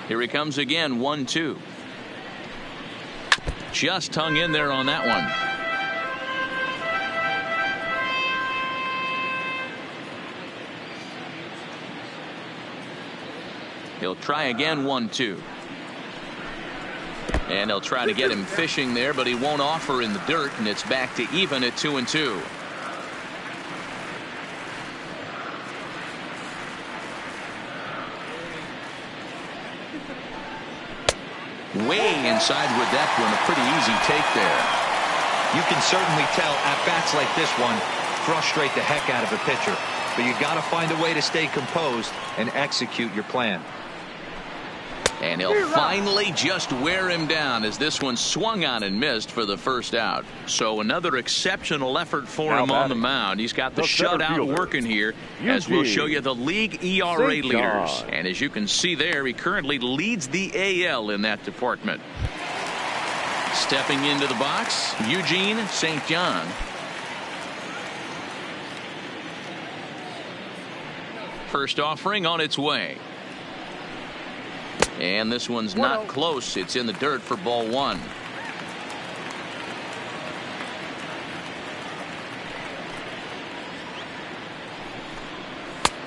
Here he comes again, 1-2. Just hung in there on that one. He'll try again, 1-2. And they'll try to get him fishing there, but he won't offer in the dirt, and it's back to even at 2-2. Way inside with that one, a pretty easy take there. You can certainly tell at-bats like this one frustrate the heck out of a pitcher, but you got to find a way to stay composed and execute your plan. And he'll finally just wear him down as this one swung on and missed for the first out. So another exceptional effort for him on the mound. He's got the shutout working here, as we'll show you the league ERA leaders. And as you can see there, he currently leads the AL in that department. Stepping into the box, Eugene St. John. First offering on its way. And this one's not close. It's in the dirt for ball 1.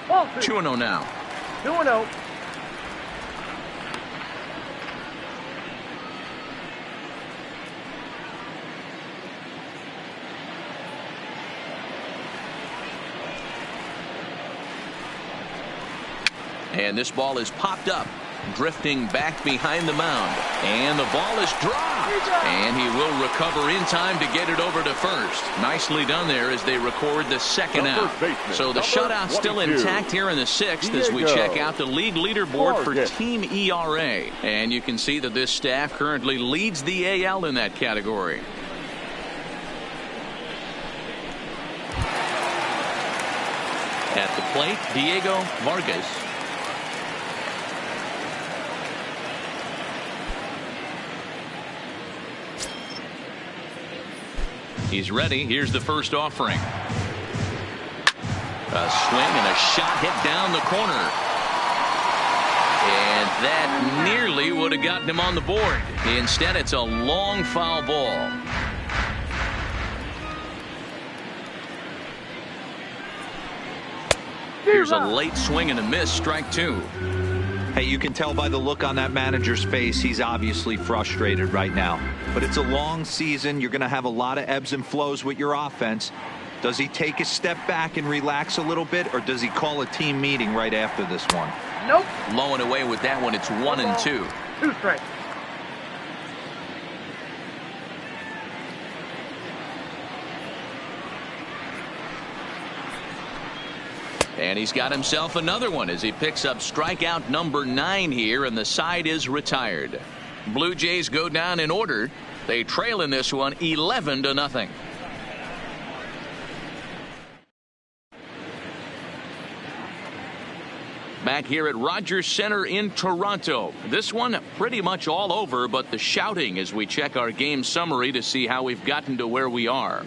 Oh, 2-0 now. 2-0. And this ball is popped up, drifting back behind the mound. And the ball is dropped. And he will recover in time to get it over to first. Nicely done there as they record the second out. So the shutout still intact here in the sixth as we check out the league leaderboard for team ERA. And you can see that this staff currently leads the AL in that category. At the plate, Diego Vargas. He's ready. Here's the first offering. A swing and a shot hit down the corner. And that nearly would have gotten him on the board. Instead, it's a long foul ball. Here's a late swing and a miss, strike two. Hey, you can tell by the look on that manager's face, he's obviously frustrated right now. But it's a long season. You're going to have a lot of ebbs and flows with your offense. Does he take a step back and relax a little bit, or does he call a team meeting right after this one? Nope. Low and away with that one. It's 1-2. 2 strikes. And he's got himself another one as he picks up strikeout number 9 here, and the side is retired. Blue Jays go down in order. They trail in this one 11-0. Back here at Rogers Center in Toronto. This one pretty much all over, but the shouting as we check our game summary to see how we've gotten to where we are.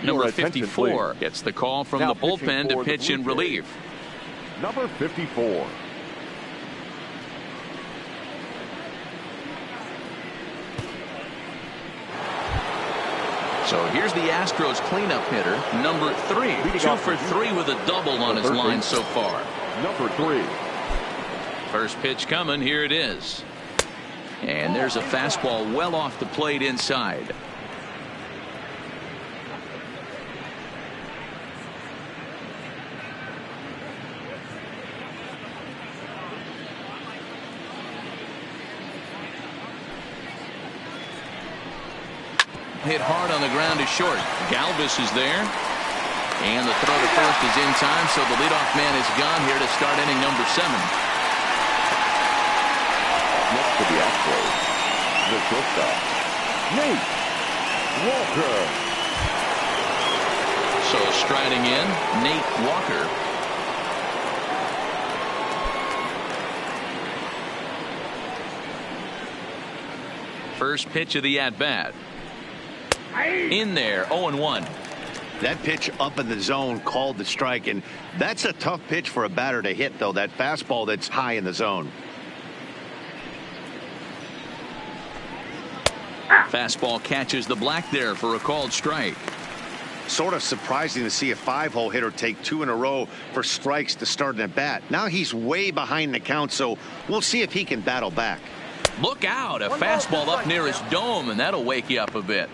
Number 54 gets the call from the bullpen to pitch in relief. Number 54. So here's the Astros cleanup hitter, number 3. 2 for 3 with a double on his line so far. Number 3. First pitch coming. Here it is. And there's a fastball well off the plate inside. Hit hard on the ground is short. Galvis is there. And the throw to first is in time, so the leadoff man is gone here to start inning number 7. Next to the Astros, the shortstop, Nate Walker. So striding in, Nate Walker. First pitch of the at-bat. In there, 0-1. That pitch up in the zone called the strike, and that's a tough pitch for a batter to hit, though, that fastball that's high in the zone. Fastball catches the black there for a called strike. Sort of surprising to see a 5-hole hitter take 2 in a row for strikes to start an at-bat. Now he's way behind the count, so we'll see if he can battle back. Look out, a fastball up near his dome, and that'll wake you up a bit.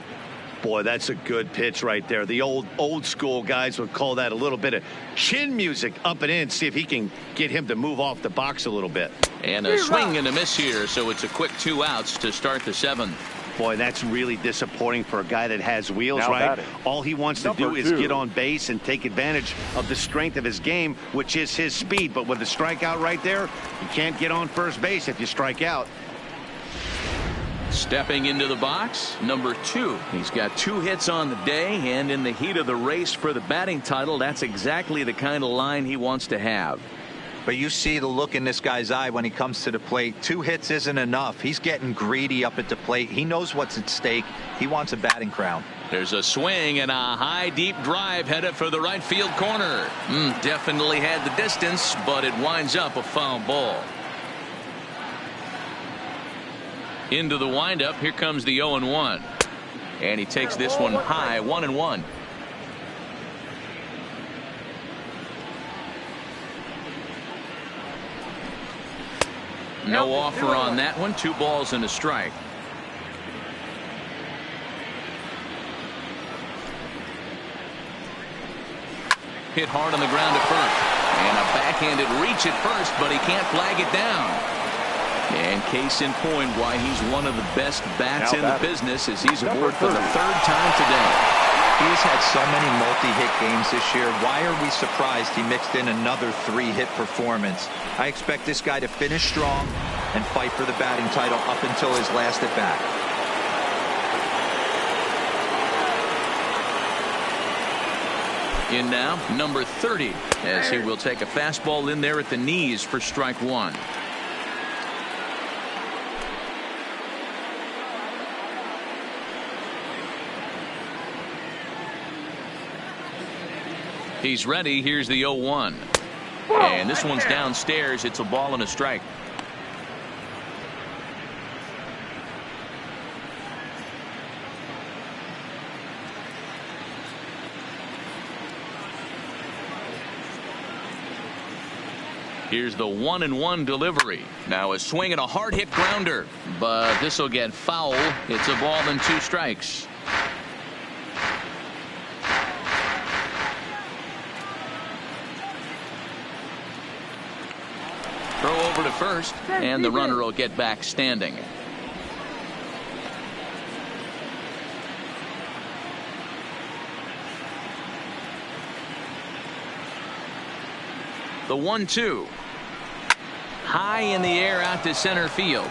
Boy, that's a good pitch right there. The old school guys would call that a little bit of chin music up and in. See if he can get him to move off the box a little bit. And a swing and a miss here, so it's a quick 2 outs to start the 7th. Boy, that's really disappointing for a guy that has wheels, Now right? batting. All he wants to Number do is 2. get on base and take advantage of the strength of his game, which is his speed. But with the strikeout right there, you can't get on first base if you strike out. Stepping into the box, number 2. He's got 2 hits on the day, and in the heat of the race for the batting title, that's exactly the kind of line he wants to have. But you see the look in this guy's eye when he comes to the plate. 2 hits isn't enough. He's getting greedy up at the plate. He knows what's at stake. He wants a batting crown. There's a swing and a high deep drive headed for the right field corner. Definitely had the distance, but it winds up a foul ball. Into the windup, here comes the 0-1. And he takes this one high, 1-1. No offer on that one. 2 balls and a strike. hit hard on the ground at first. And a backhanded reach at first, but he can't flag it down. And case in point why he's one of the best bats in the business as he's aboard for the third time today. He has had so many multi-hit games this year. Why are we surprised he mixed in another 3-hit performance? I expect this guy to finish strong and fight for the batting title up until his last at bat. In now, number 30, as he will take a fastball in there at the knees for strike one. He's ready. Here's the 0-1. And this one's downstairs. It's a ball and a strike. Here's the 1-1 delivery. Now a swing and a hard hit grounder, but this will get foul. It's a ball and 2 strikes. Throw over to first, and the runner will get back standing. The 1-2. High in the air out to center field.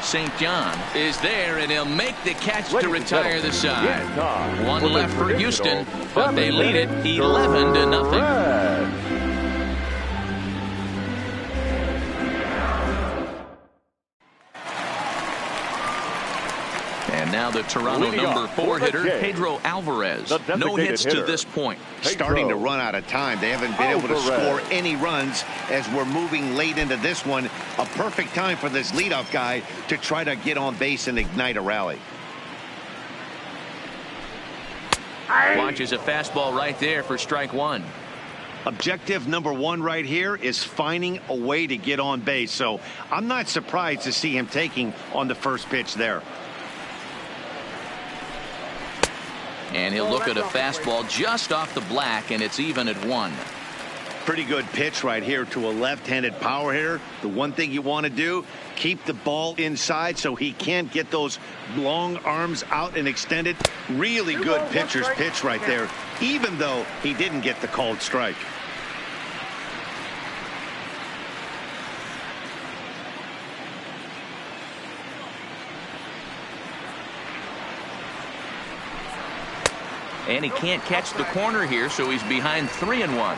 St. John is there, and he'll make the catch to retire the side. One left for Houston, but they lead it 11-0. And now the Toronto number 4 hitter, Pedro Alvarez. No hits to this point. Starting to run out of time. They haven't been able to score any runs as we're moving late into this one. A perfect time for this leadoff guy to try to get on base and ignite a rally. Launches a fastball right there for strike one. Objective number 1 right here is finding a way to get on base. So I'm not surprised to see him taking on the first pitch there. And he'll look at a fastball just off the black, and it's even at 1. Pretty good pitch right here to a left-handed power hitter. The one thing you want to do, keep the ball inside so he can't get those long arms out and extended. Really good pitcher's pitch right there, even though he didn't get the called strike. And he can't catch the corner here, so he's behind 3-1.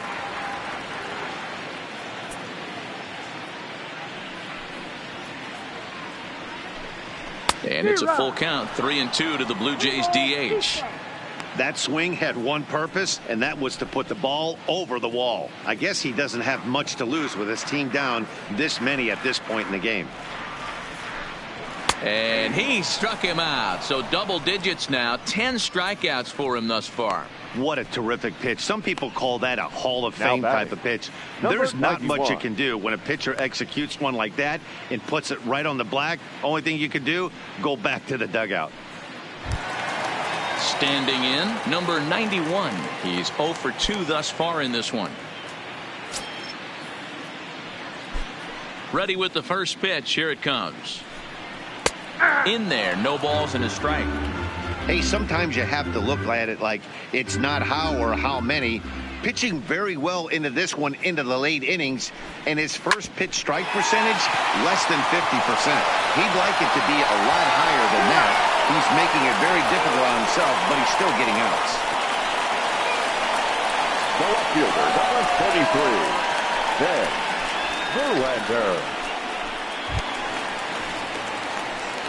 And it's a full count, 3-2 to the Blue Jays DH. That swing had one purpose, and that was to put the ball over the wall. I guess he doesn't have much to lose with his team down this many at this point in the game. And he struck him out. So double digits now. 10 strikeouts for him thus far. What a terrific pitch. Some people call that a Hall of Fame type of pitch. There's not much you can do when a pitcher executes one like that and puts it right on the black. Only thing you can do, go back to the dugout. Standing in, number 91. He's 0 for 2 thus far in this one. Ready with the first pitch. Here it comes. In there, no balls and a strike. Hey, sometimes you have to look at it like it's not how or how many. Pitching very well into this one, into the late innings, and his first pitch strike percentage less than 50%. He'd like it to be a lot higher than that. He's making it very difficult on himself, but he's still getting outs. The left fielder, number 43, Ben Verlander.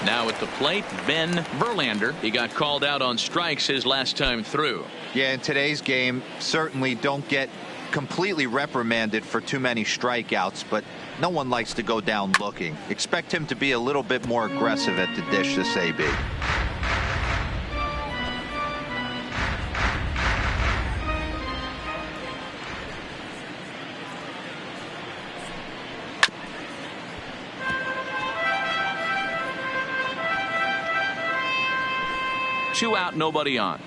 Now at the plate, Ben Verlander. He got called out on strikes his last time through. Yeah, in today's game, certainly don't get completely reprimanded for too many strikeouts, but no one likes to go down looking. Expect him to be a little bit more aggressive at the dish this AB. Two out, nobody on.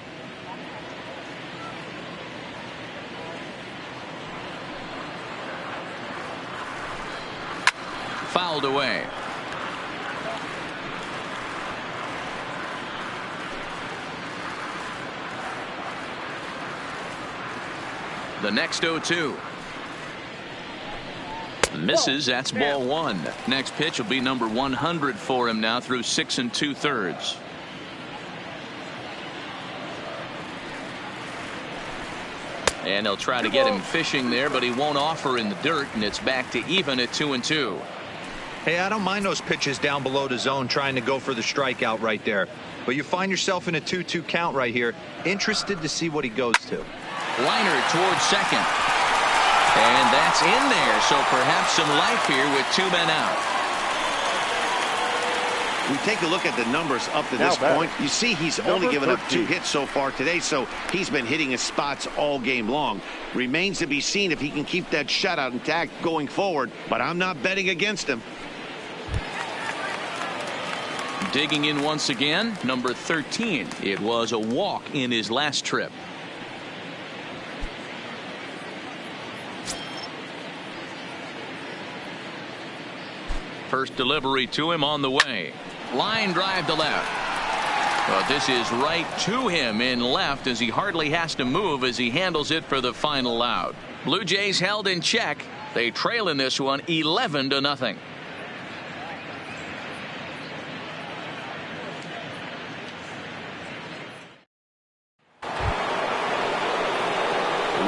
fouled away. The next 0-2. Misses. That's ball one. Next pitch will be number 100 for him now through 6 2/3. And they'll try to get him fishing there, but he won't offer in the dirt, and it's back to even at 2-2. Hey, I don't mind those pitches down below the zone trying to go for the strikeout right there. But you find yourself in a 2-2 count right here. Interested to see what he goes to. Liner towards second. And that's in there, so perhaps some life here with 2 men out. We take a look at the numbers up to this point. You see he's only given up 2 hits so far today, so he's been hitting his spots all game long. Remains to be seen if he can keep that shutout intact going forward, but I'm not betting against him. Digging in once again, number 13. It was a walk in his last trip. First delivery to him on the way. Line drive to left. But this is right to him in left as he hardly has to move as he handles it for the final out. Blue Jays held in check. They trail in this one 11-0.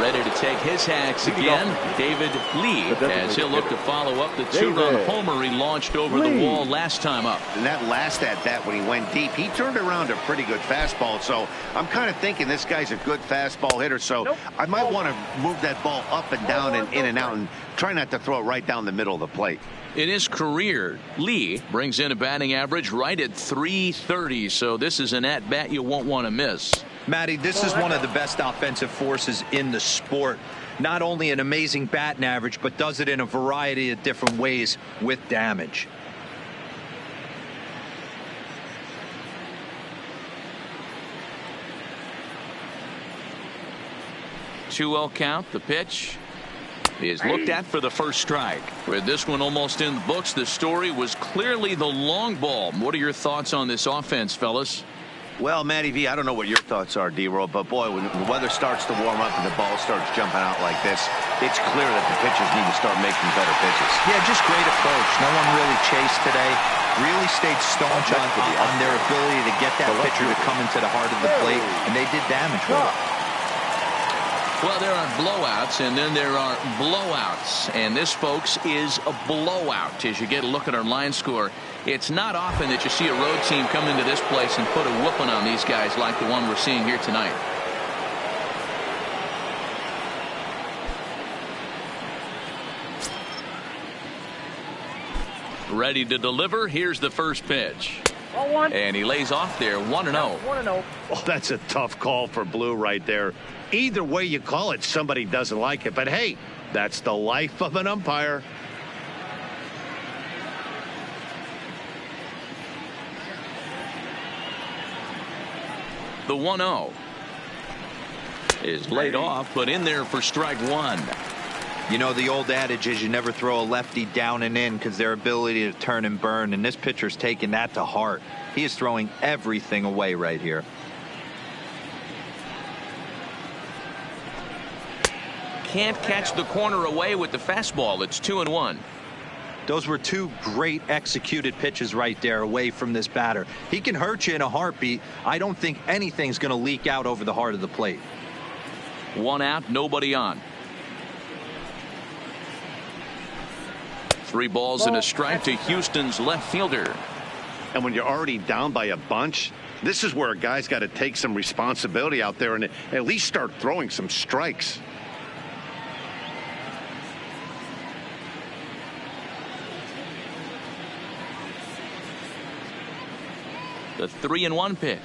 Ready to take his hacks again. David Lee, as he'll look to follow up the 2-run homer he launched over the wall last time up. And that last at bat when he went deep, he turned around a pretty good fastball. So I'm kind of thinking this guy's a good fastball hitter. So I might want to move that ball up and down and in and out and try not to throw it right down the middle of the plate. In his career, Lee brings in a batting average right at .330. So this is an at-bat you won't want to miss. Matty, this is one of the best offensive forces in the sport. Not only an amazing batting average, but does it in a variety of different ways with damage. Two-0 count. The pitch is looked at for the first strike. With this one almost in the books, the story was clearly the long ball. What are your thoughts on this offense, fellas? Well, Matty V, I don't know what your thoughts are, D-Roll, but boy, when the weather starts to warm up and the ball starts jumping out like this, it's clear that the pitchers need to start making better pitches. Yeah, just great approach. No one really chased today. Really stayed staunch on their ability to get that pitcher to come into the heart of the plate, and they did damage with it. Well, there are blowouts, and then there are blowouts. And this, folks, is a blowout. As you get a look at our line score, it's not often that you see a road team come into this place and put a whooping on these guys like the one we're seeing here tonight. Ready to deliver. Here's the first pitch. And he lays off there 1-0. 1-0. Oh, that's a tough call for Blue right there. Either way you call it, somebody doesn't like it. But hey, that's the life of an umpire. The 1-0 is laid off, but in there for strike one. You know, the old adage is you never throw a lefty down and in because their ability to turn and burn, and this pitcher's taking that to heart. He is throwing everything away right here. Can't catch the corner away with the fastball. It's 2-1. Those were two great executed pitches right there away from this batter. He can hurt you in a heartbeat. I don't think anything's going to leak out over the heart of the plate. 1 out, nobody on. 3 balls and a strike to Houston's left fielder. And when you're already down by a bunch, this is where a guy's got to take some responsibility out there and at least start throwing some strikes. The 3-1 pitch.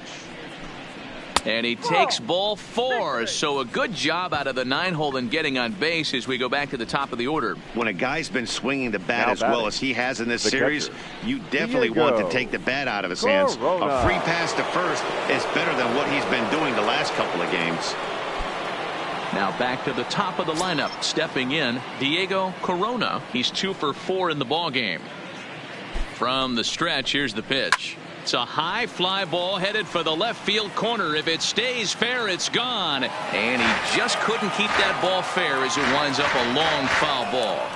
And he takes ball 4. So a good job out of the 9-hole in getting on base as we go back to the top of the order. When a guy's been swinging the bat as well as he has in this series, you definitely want to take the bat out of his hands. A free pass to first is better than what he's been doing the last couple of games. Now back to the top of the lineup. Stepping in, Diego Corona. He's 2 for 4 in the ball game. From the stretch, here's the pitch. It's a high fly ball headed for the left field corner. If it stays fair, it's gone. And he just couldn't keep that ball fair as it winds up a long foul ball.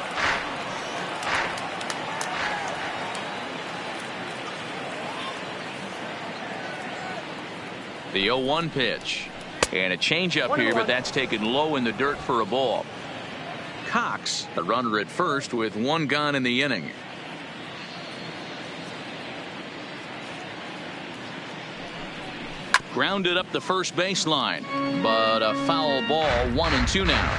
The 0-1 pitch. And a changeup here, but that's taken low in the dirt for a ball. Cox, the runner at first with one gone in the inning. Grounded up the first baseline, but a foul ball, 1-2 now.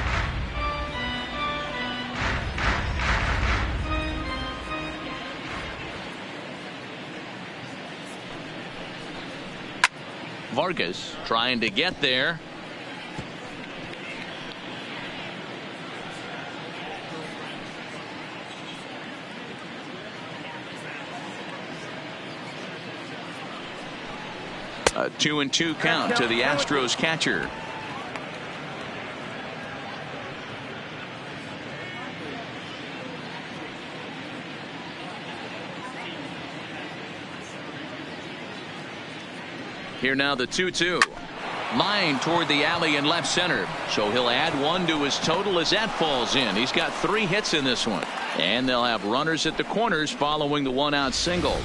Vargas trying to get there. A 2-2 count to the Astros catcher. Here now the 2-2. Line toward the alley in left center. So he'll add one to his total as that falls in. He's got 3 hits in this one. And they'll have runners at the corners following the 1-out single.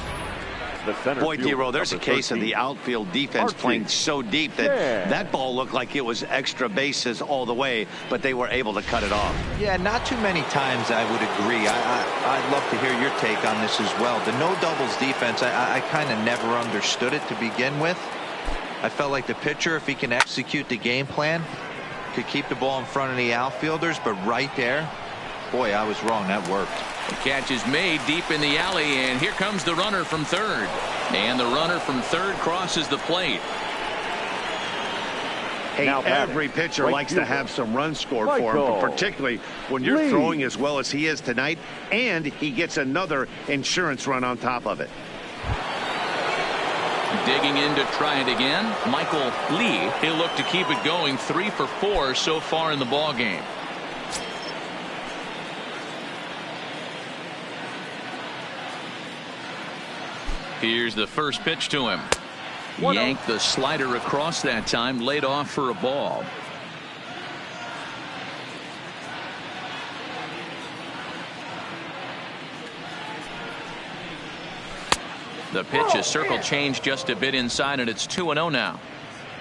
Boy, D-Row, there's a case of the outfield defense playing so deep that that ball looked like it was extra bases all the way, but they were able to cut it off. Yeah, not too many times I would agree. I'd love to hear your take on this as well. The no doubles defense, I kind of never understood it to begin with. I felt like the pitcher, if he can execute the game plan, could keep the ball in front of the outfielders, but right there, boy, I was wrong. That worked. The catch is made deep in the alley, and here comes the runner from third. And the runner from third crosses the plate. Hey, every pitcher likes to have some runs scored for him, but particularly when you're throwing as well as he is tonight, and he gets another insurance run on top of it. Digging in to try it again, Michael Lee. He'll look to keep it going, 3 for 4 so far in the ball game. Here's the first pitch to him. Yanked the slider across that time, laid off for a ball. The pitch is circle change just a bit inside, and it's 2-0 now.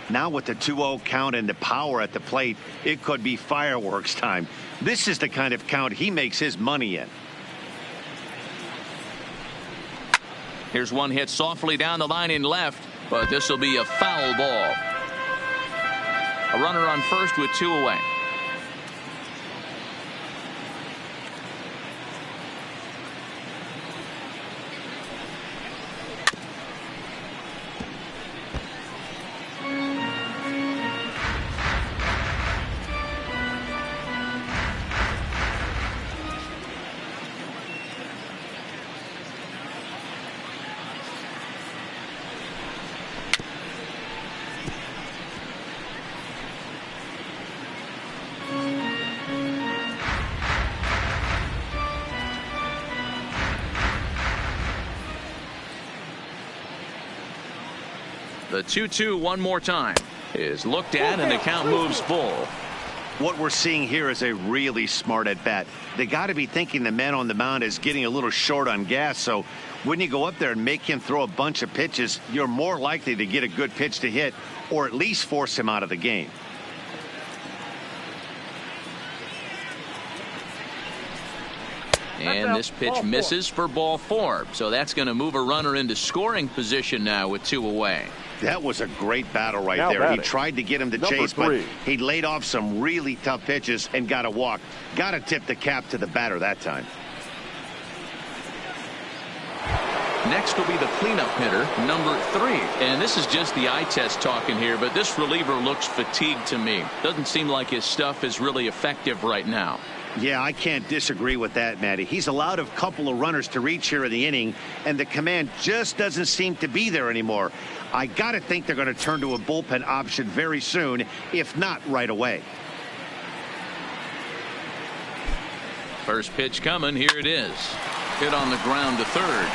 Now with the 2-0 count and the power at the plate, it could be fireworks time. This is the kind of count he makes his money in. Here's one hit softly down the line in left, but this will be a foul ball. A runner on first with 2 away. The 2-2 one more time is looked at, and the count moves full. What we're seeing here is a really smart at bat. They got to be thinking the man on the mound is getting a little short on gas. So when you go up there and make him throw a bunch of pitches, you're more likely to get a good pitch to hit, or at least force him out of the game. And this pitch misses for ball 4. So that's going to move a runner into scoring position now with 2 away. That was a great battle right there. He tried to get him to chase, but he laid off some really tough pitches and got a walk. Got to tip the cap to the batter that time. Next will be the cleanup hitter, number 3. And this is just the eye test talking here, but this reliever looks fatigued to me. Doesn't seem like his stuff is really effective right now. Yeah, I can't disagree with that, Matty. He's allowed a couple of runners to reach here in the inning, and the command just doesn't seem to be there anymore. I got to think they're going to turn to a bullpen option very soon, if not right away. First pitch coming. Here it is. Hit on the ground to third.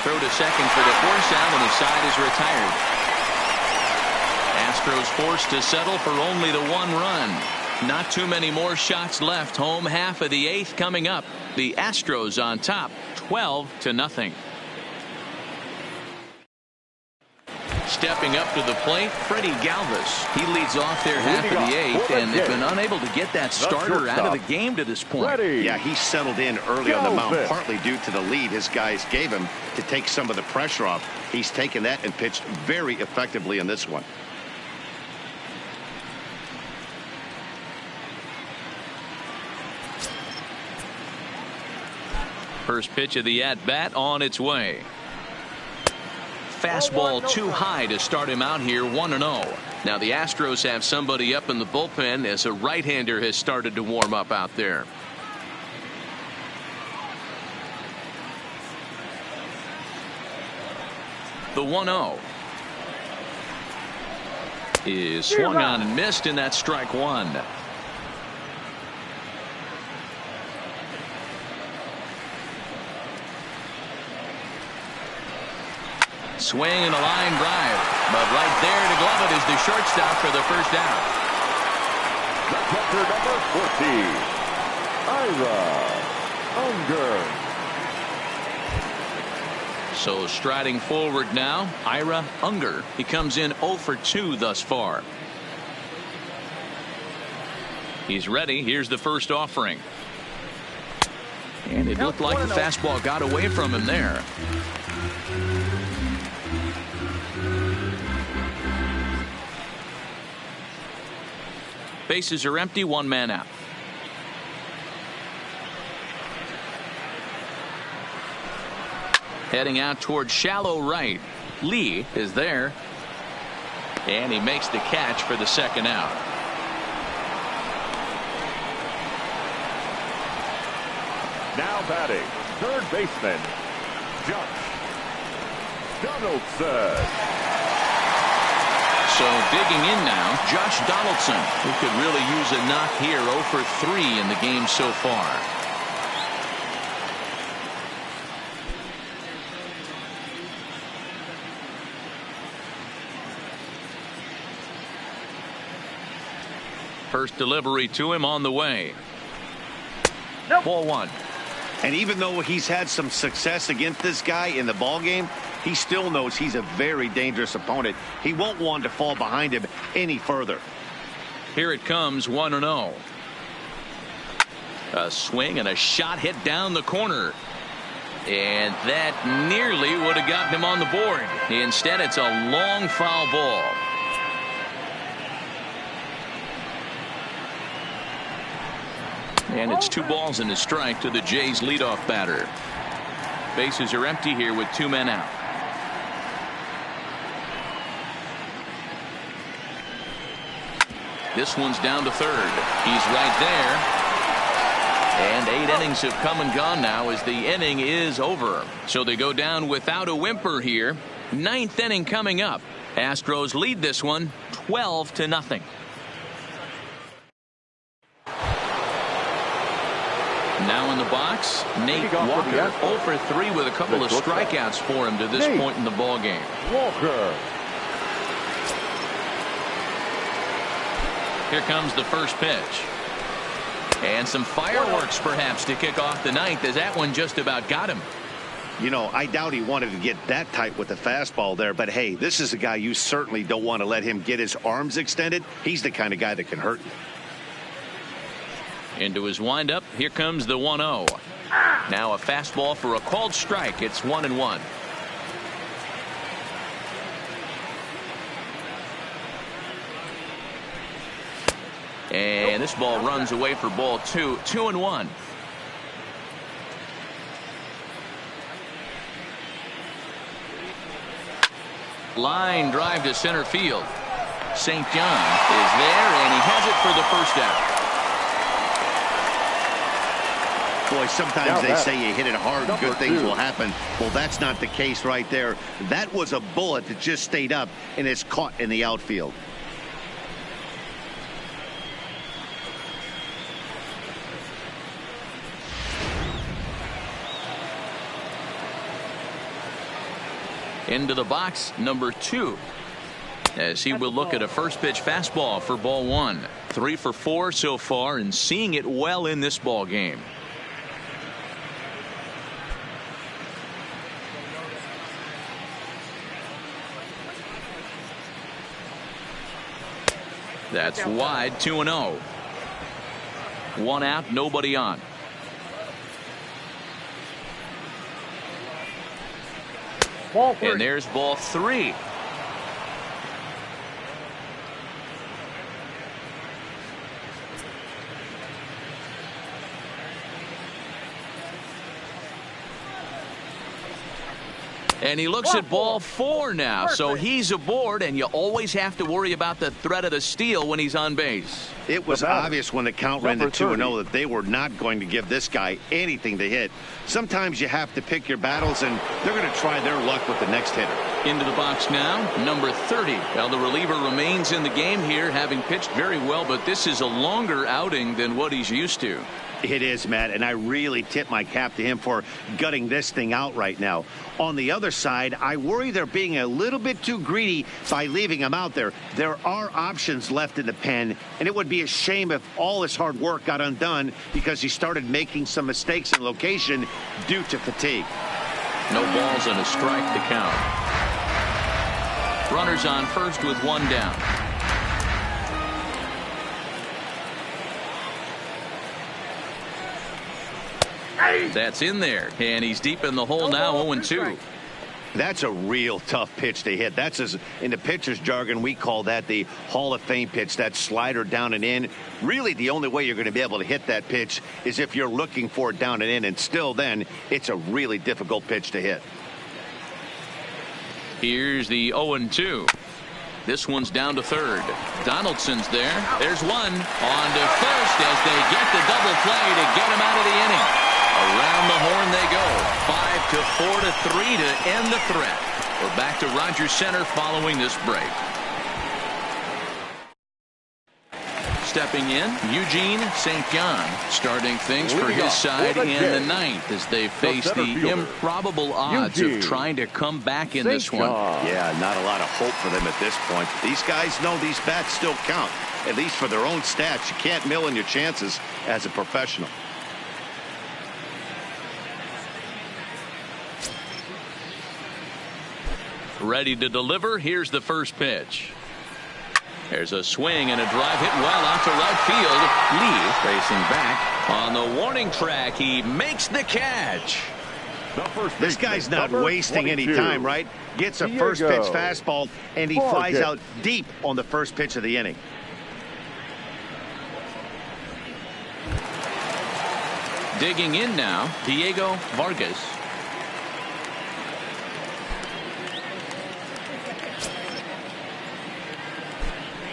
Throw to second for the force out, and the side is retired. Astros forced to settle for only the 1 run. Not too many more shots left. Home half of the 8th coming up. The Astros on top, 12-0. Stepping up to the plate, Freddie Galvis. He leads off their half of the 8th, and they've been unable to get that starter out of the game to this point. Yeah, he settled in early on the mound, partly due to the lead his guys gave him to take some of the pressure off. He's taken that and pitched very effectively in this one. First pitch of the at-bat on its way. Fastball too high to start him out here, 1-0. Now the Astros have somebody up in the bullpen as a right-hander has started to warm up out there. The 1-0 is swung on and missed, and that's strike 1. Swing and a line drive, but right there to glove it is the shortstop for the first out. The catcher, number 14, Ira Unger. So striding forward now, Ira Unger. He comes in 0 for 2 thus far. He's ready. Here's the first offering. And it looked like the fastball got away from him there. Bases are empty, 1 man out. Heading out towards shallow right. Lee is there. And he makes the catch for the second out. Now batting, third baseman, Josh Donaldson. So digging in now, Josh Donaldson, who could really use a knock here. 0 for 3 in the game so far. First delivery to him on the way. Ball 1. And even though he's had some success against this guy in the ball game, he still knows he's a very dangerous opponent. He won't want to fall behind him any further. Here it comes, 1-0. A swing and a shot hit down the corner. And that nearly would have gotten him on the board. Instead, it's a long foul ball. And it's 2 balls and a strike to the Jays leadoff batter. Bases are empty here with 2 men out. This one's down to third. He's right there. And 8 innings have come and gone now as the inning is over. So they go down without a whimper here. 9th inning coming up. Astros lead this one 12-0. Now in the box, Nate Walker, 0 for 3 with a couple of strikeouts for him to this point in the ball game. Walker. Here comes the first pitch. And some fireworks perhaps to kick off the 9th, as that one just about got him. You know, I doubt he wanted to get that tight with the fastball there, but hey, this is a guy you certainly don't want to let him get his arms extended. He's the kind of guy that can hurt you. Into his windup, here comes the 1-0. Now a fastball for a called strike. It's 1-1. And this ball runs away for ball 2. 2-1. Line drive to center field. St. John is there, and he has it for the first out. Boy, sometimes they say you hit it hard, good things will happen. Well, that's not the case right there. That was a bullet that just stayed up and is caught in the outfield. Into the box, number 2. As he will look at a first pitch fastball for ball 1. 3 for 4 so far and seeing it well in this ball game. That's wide, 2-0. 1 out, nobody on. Ball 3. And there's ball 3. And he looks at ball 4 now. So he's aboard, and you always have to worry about the threat of the steal when he's on base. It was obvious when the count ran to 2-0 that they were not going to give this guy anything to hit. Sometimes you have to pick your battles, and they're going to try their luck with the next hitter. Into the box now, number 30. Well, the reliever remains in the game here, having pitched very well, but this is a longer outing than what he's used to. It is, Matt, and I really tip my cap to him for gutting this thing out right now. On the other side, I worry they're being a little bit too greedy by leaving him out there. There are options left in the pen, and it would be a shame if all his hard work got undone because he started making some mistakes in location due to fatigue. No balls and a strike to count. Runners on first with 1 down. That's in there, and he's deep in the hole now, 0-2. That's a real tough pitch to hit. That's, in the pitcher's jargon, we call that the Hall of Fame pitch, that slider down and in. Really, the only way you're going to be able to hit that pitch is if you're looking for it down and in, and still then, it's a really difficult pitch to hit. Here's the 0-2. This one's down to third. Donaldson's there. There's one. On to first as they get the double play to get him out of the inning. Around the horn they go. 5-4-3 to end the threat. We're back to Rogers Center following this break. Stepping in, Eugene St. John starting things for his side in the ninth as they face the improbable odds of trying to come back in this one. Yeah, not a lot of hope for them at this point. These guys know these bats still count, at least for their own stats. You can't mill in your chances as a professional. Ready to deliver. Here's the first pitch. There's a swing and a drive hit well out to right field. Lee racing back on the warning track. He makes the catch. This guy's not wasting any time, right? Gets a first pitch fastball and he flies out deep on the first pitch of the inning. Digging in now, Diego Vargas.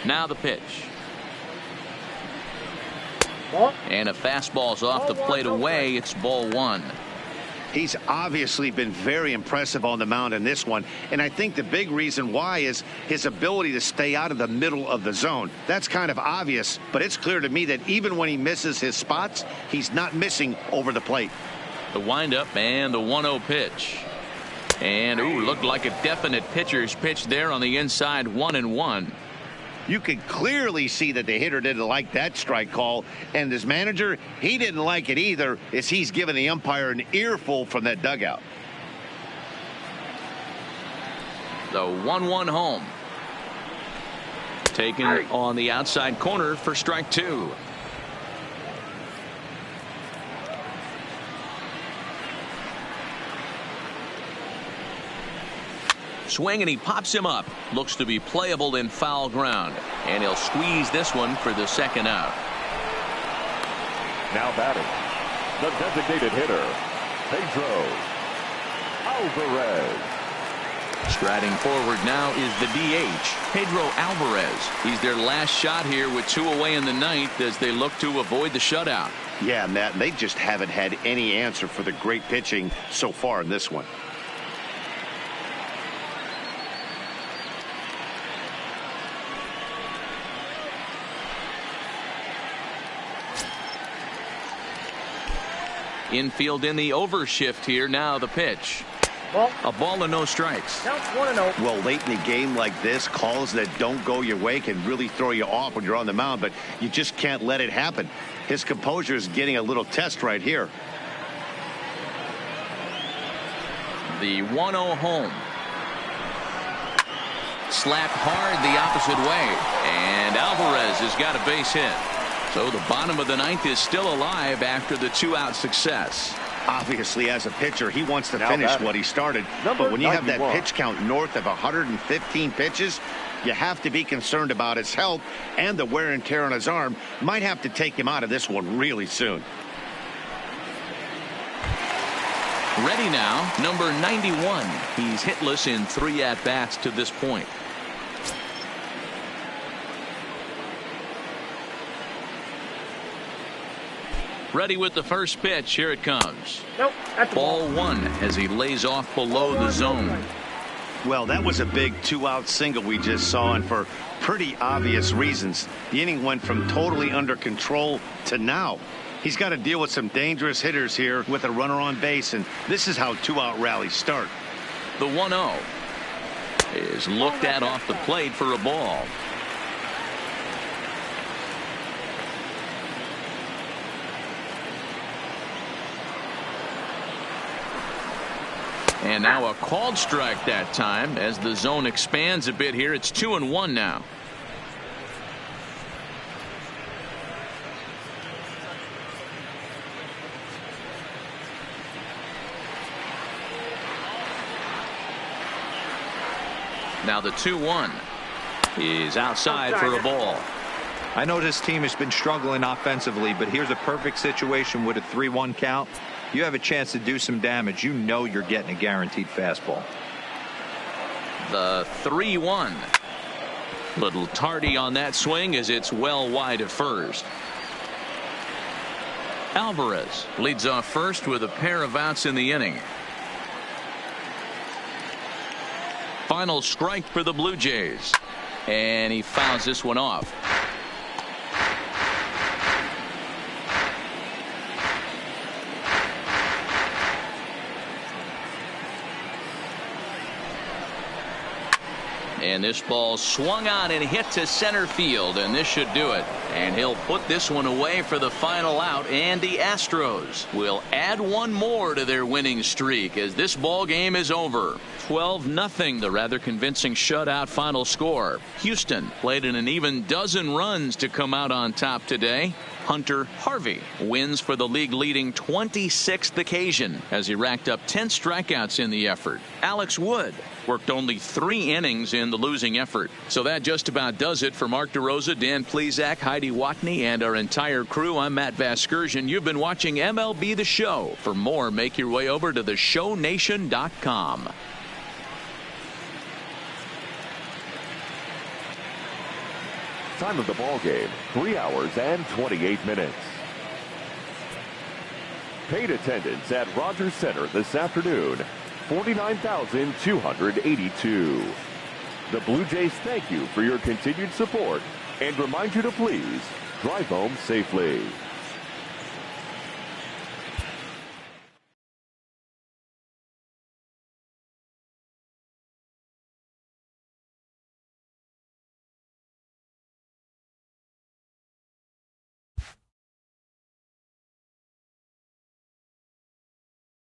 Now the pitch. And a fastball's off the plate away. It's ball 1. He's obviously been very impressive on the mound in this one, and I think the big reason why is his ability to stay out of the middle of the zone. That's kind of obvious, but it's clear to me that even when he misses his spots, he's not missing over the plate. The windup and the 1-0 pitch. And looked like a definite pitcher's pitch there on the inside. 1-1. You could clearly see that the hitter didn't like that strike call, and his manager, he didn't like it either, as he's giving the umpire an earful from that dugout. The 1-1 home. Taken on the outside corner for strike 2. Swing and he pops him up. Looks to be playable in foul ground. And he'll squeeze this one for the second out. Now batting, the designated hitter, Pedro Alvarez. Striding forward now is the DH, Pedro Alvarez. He's their last shot here with 2 away in the ninth as they look to avoid the shutout. Yeah, Matt, they just haven't had any answer for the great pitching so far in this one. Infield in the overshift here. Now the pitch. Ball. A ball and no strikes. Counts 1-0. Well, late in the game like this, calls that don't go your way can really throw you off when you're on the mound, but you just can't let it happen. His composure is getting a little test right here. The 1-0 home. Slapped hard the opposite way, and Alvarez has got a base hit. So the bottom of the ninth is still alive after the 2-out success. Obviously, as a pitcher, he wants to finish what he started. But when you have that pitch count north of 115 pitches, you have to be concerned about his health, and the wear and tear on his arm might have to take him out of this one really soon. Ready now, number 91. He's hitless in 3 at-bats to this point. Ready with the first pitch. Here it comes. Nope. That's the Ball 1 as he lays off below the zone. Well, that was a big 2-out single we just saw, and for pretty obvious reasons. The inning went from totally under control to now. He's got to deal with some dangerous hitters here with a runner on base, and this is how 2-out rallies start. The 1-0 is looked at off the plate for a ball. And now a called strike that time as the zone expands a bit here. It's 2-1 now. Now the 2-1 is outside for a ball. I know this team has been struggling offensively, but here's a perfect situation with a 3-1 count. You have a chance to do some damage. You know you're getting a guaranteed fastball. The 3-1. Little tardy on that swing as it's well wide of first. Alvarez leads off first with a pair of outs in the inning. Final strike for the Blue Jays. And he fouls this one off. And this ball swung on and hit to center field, and this should do it. And he'll put this one away for the final out, and the Astros will add one more to their winning streak as this ball game is over. 12-0, the rather convincing shutout final score. Houston played in an even dozen runs to come out on top today. Hunter Harvey wins for the league-leading 26th occasion as he racked up 10 strikeouts in the effort. Alex Wood worked only 3 innings in the losing effort. So that just about does it for Mark DeRosa, Dan Plesac, Heidi Watney, and our entire crew. I'm Matt Vasgersian. You've been watching MLB The Show. For more, make your way over to theshownation.com. Time of the ball game, 3 hours and 28 minutes. Paid attendance at Rogers Center this afternoon, 49,282. The Blue Jays thank you for your continued support and remind you to please drive home safely.